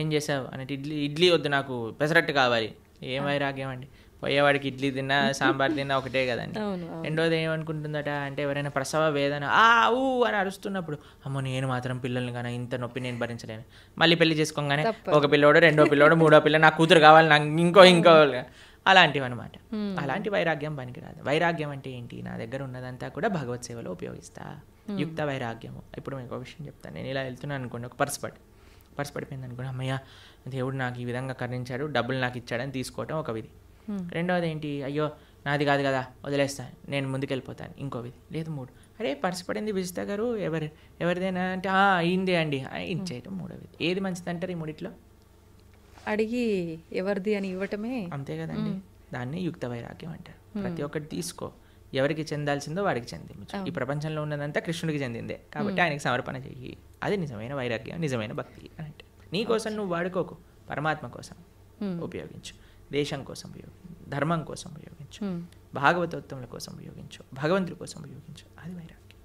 ఏం చేసావు అంటే ఇడ్లీ వద్దు, నాకు పెసరట్టు కావాలి. ఏం వైరాగ్యం అండి, పోయేవాడికి ఇడ్లీ తిన్నా సాంబార్ తిన్నా ఒకటే కదండి. రెండోది ఏమనుకుంటుందట అంటే ఎవరైనా ప్రసవ వేదన ఊ అని అరుస్తున్నప్పుడు, అమ్మో నేను మాత్రం పిల్లల్ని కానీ ఇంత నొప్పి నేను భరించలేను. మళ్ళీ పెళ్లి చేసుకోగానే ఒక పిల్లోడు, రెండో పిల్లోడు, మూడో పిల్ల, నాకు కూతురు కావాలి, నాకు ఇంకో అలాంటివి అనమాట. అలాంటి వైరాగ్యం పనికిరాదు. వైరాగ్యం అంటే ఏంటి, నా దగ్గర ఉన్నదంతా కూడా భగవత్ సేవలో ఉపయోగిస్తా, యుక్త వైరాగ్యము. ఇప్పుడు మీకు ఒక విషయం చెప్తాను. నేను ఇలా వెళ్తున్నాను అనుకోండి, ఒక పర్స్ పడిపోయింది అనుకోండి, అమ్మయ్య దేవుడు నాకు ఈ విధంగా కరుణించాడు, డబ్బులు నాకు ఇచ్చాడని తీసుకోవటం ఒక విధి. రెండవది ఏంటి, అయ్యో నాది కాదు కదా వదిలేస్తాను, నేను ముందుకెళ్ళిపోతాను, ఇంకో విధి. లేదు మూడు, అరే పర్స్ పడింది విజిత గారు, ఎవరిదేనా అంటే అయిందే అండి ఇచ్చేయటం మూడో విధి. ఏది మంచిది అంటారు ఈ మూడిట్లో? అడిగి ఎవరిది అని ఇవ్వటమే, అంతే కదండి. దాన్ని యుక్త వైరాగ్యం అంటారు. ప్రతి ఒక్కటి తీసుకో, ఎవరికి చెందాల్సిందో వాడికి చెందించు. ఈ ప్రపంచంలో ఉన్నదంతా కృష్ణుడికి చెందిందే కాబట్టి ఆయనకి సమర్పణ చెయ్యి. అది నిజమైన వైరాగ్యం, నిజమైన భక్తి అని అంటే. నీ కోసం నువ్వు వాడుకోకు, పరమాత్మ కోసం ఉపయోగించు, దేశం కోసం ఉపయోగించు, ధర్మం కోసం ఉపయోగించు, భాగవతోత్తముల కోసం ఉపయోగించు, భగవంతుడి కోసం ఉపయోగించు. అది వైరాగ్యం.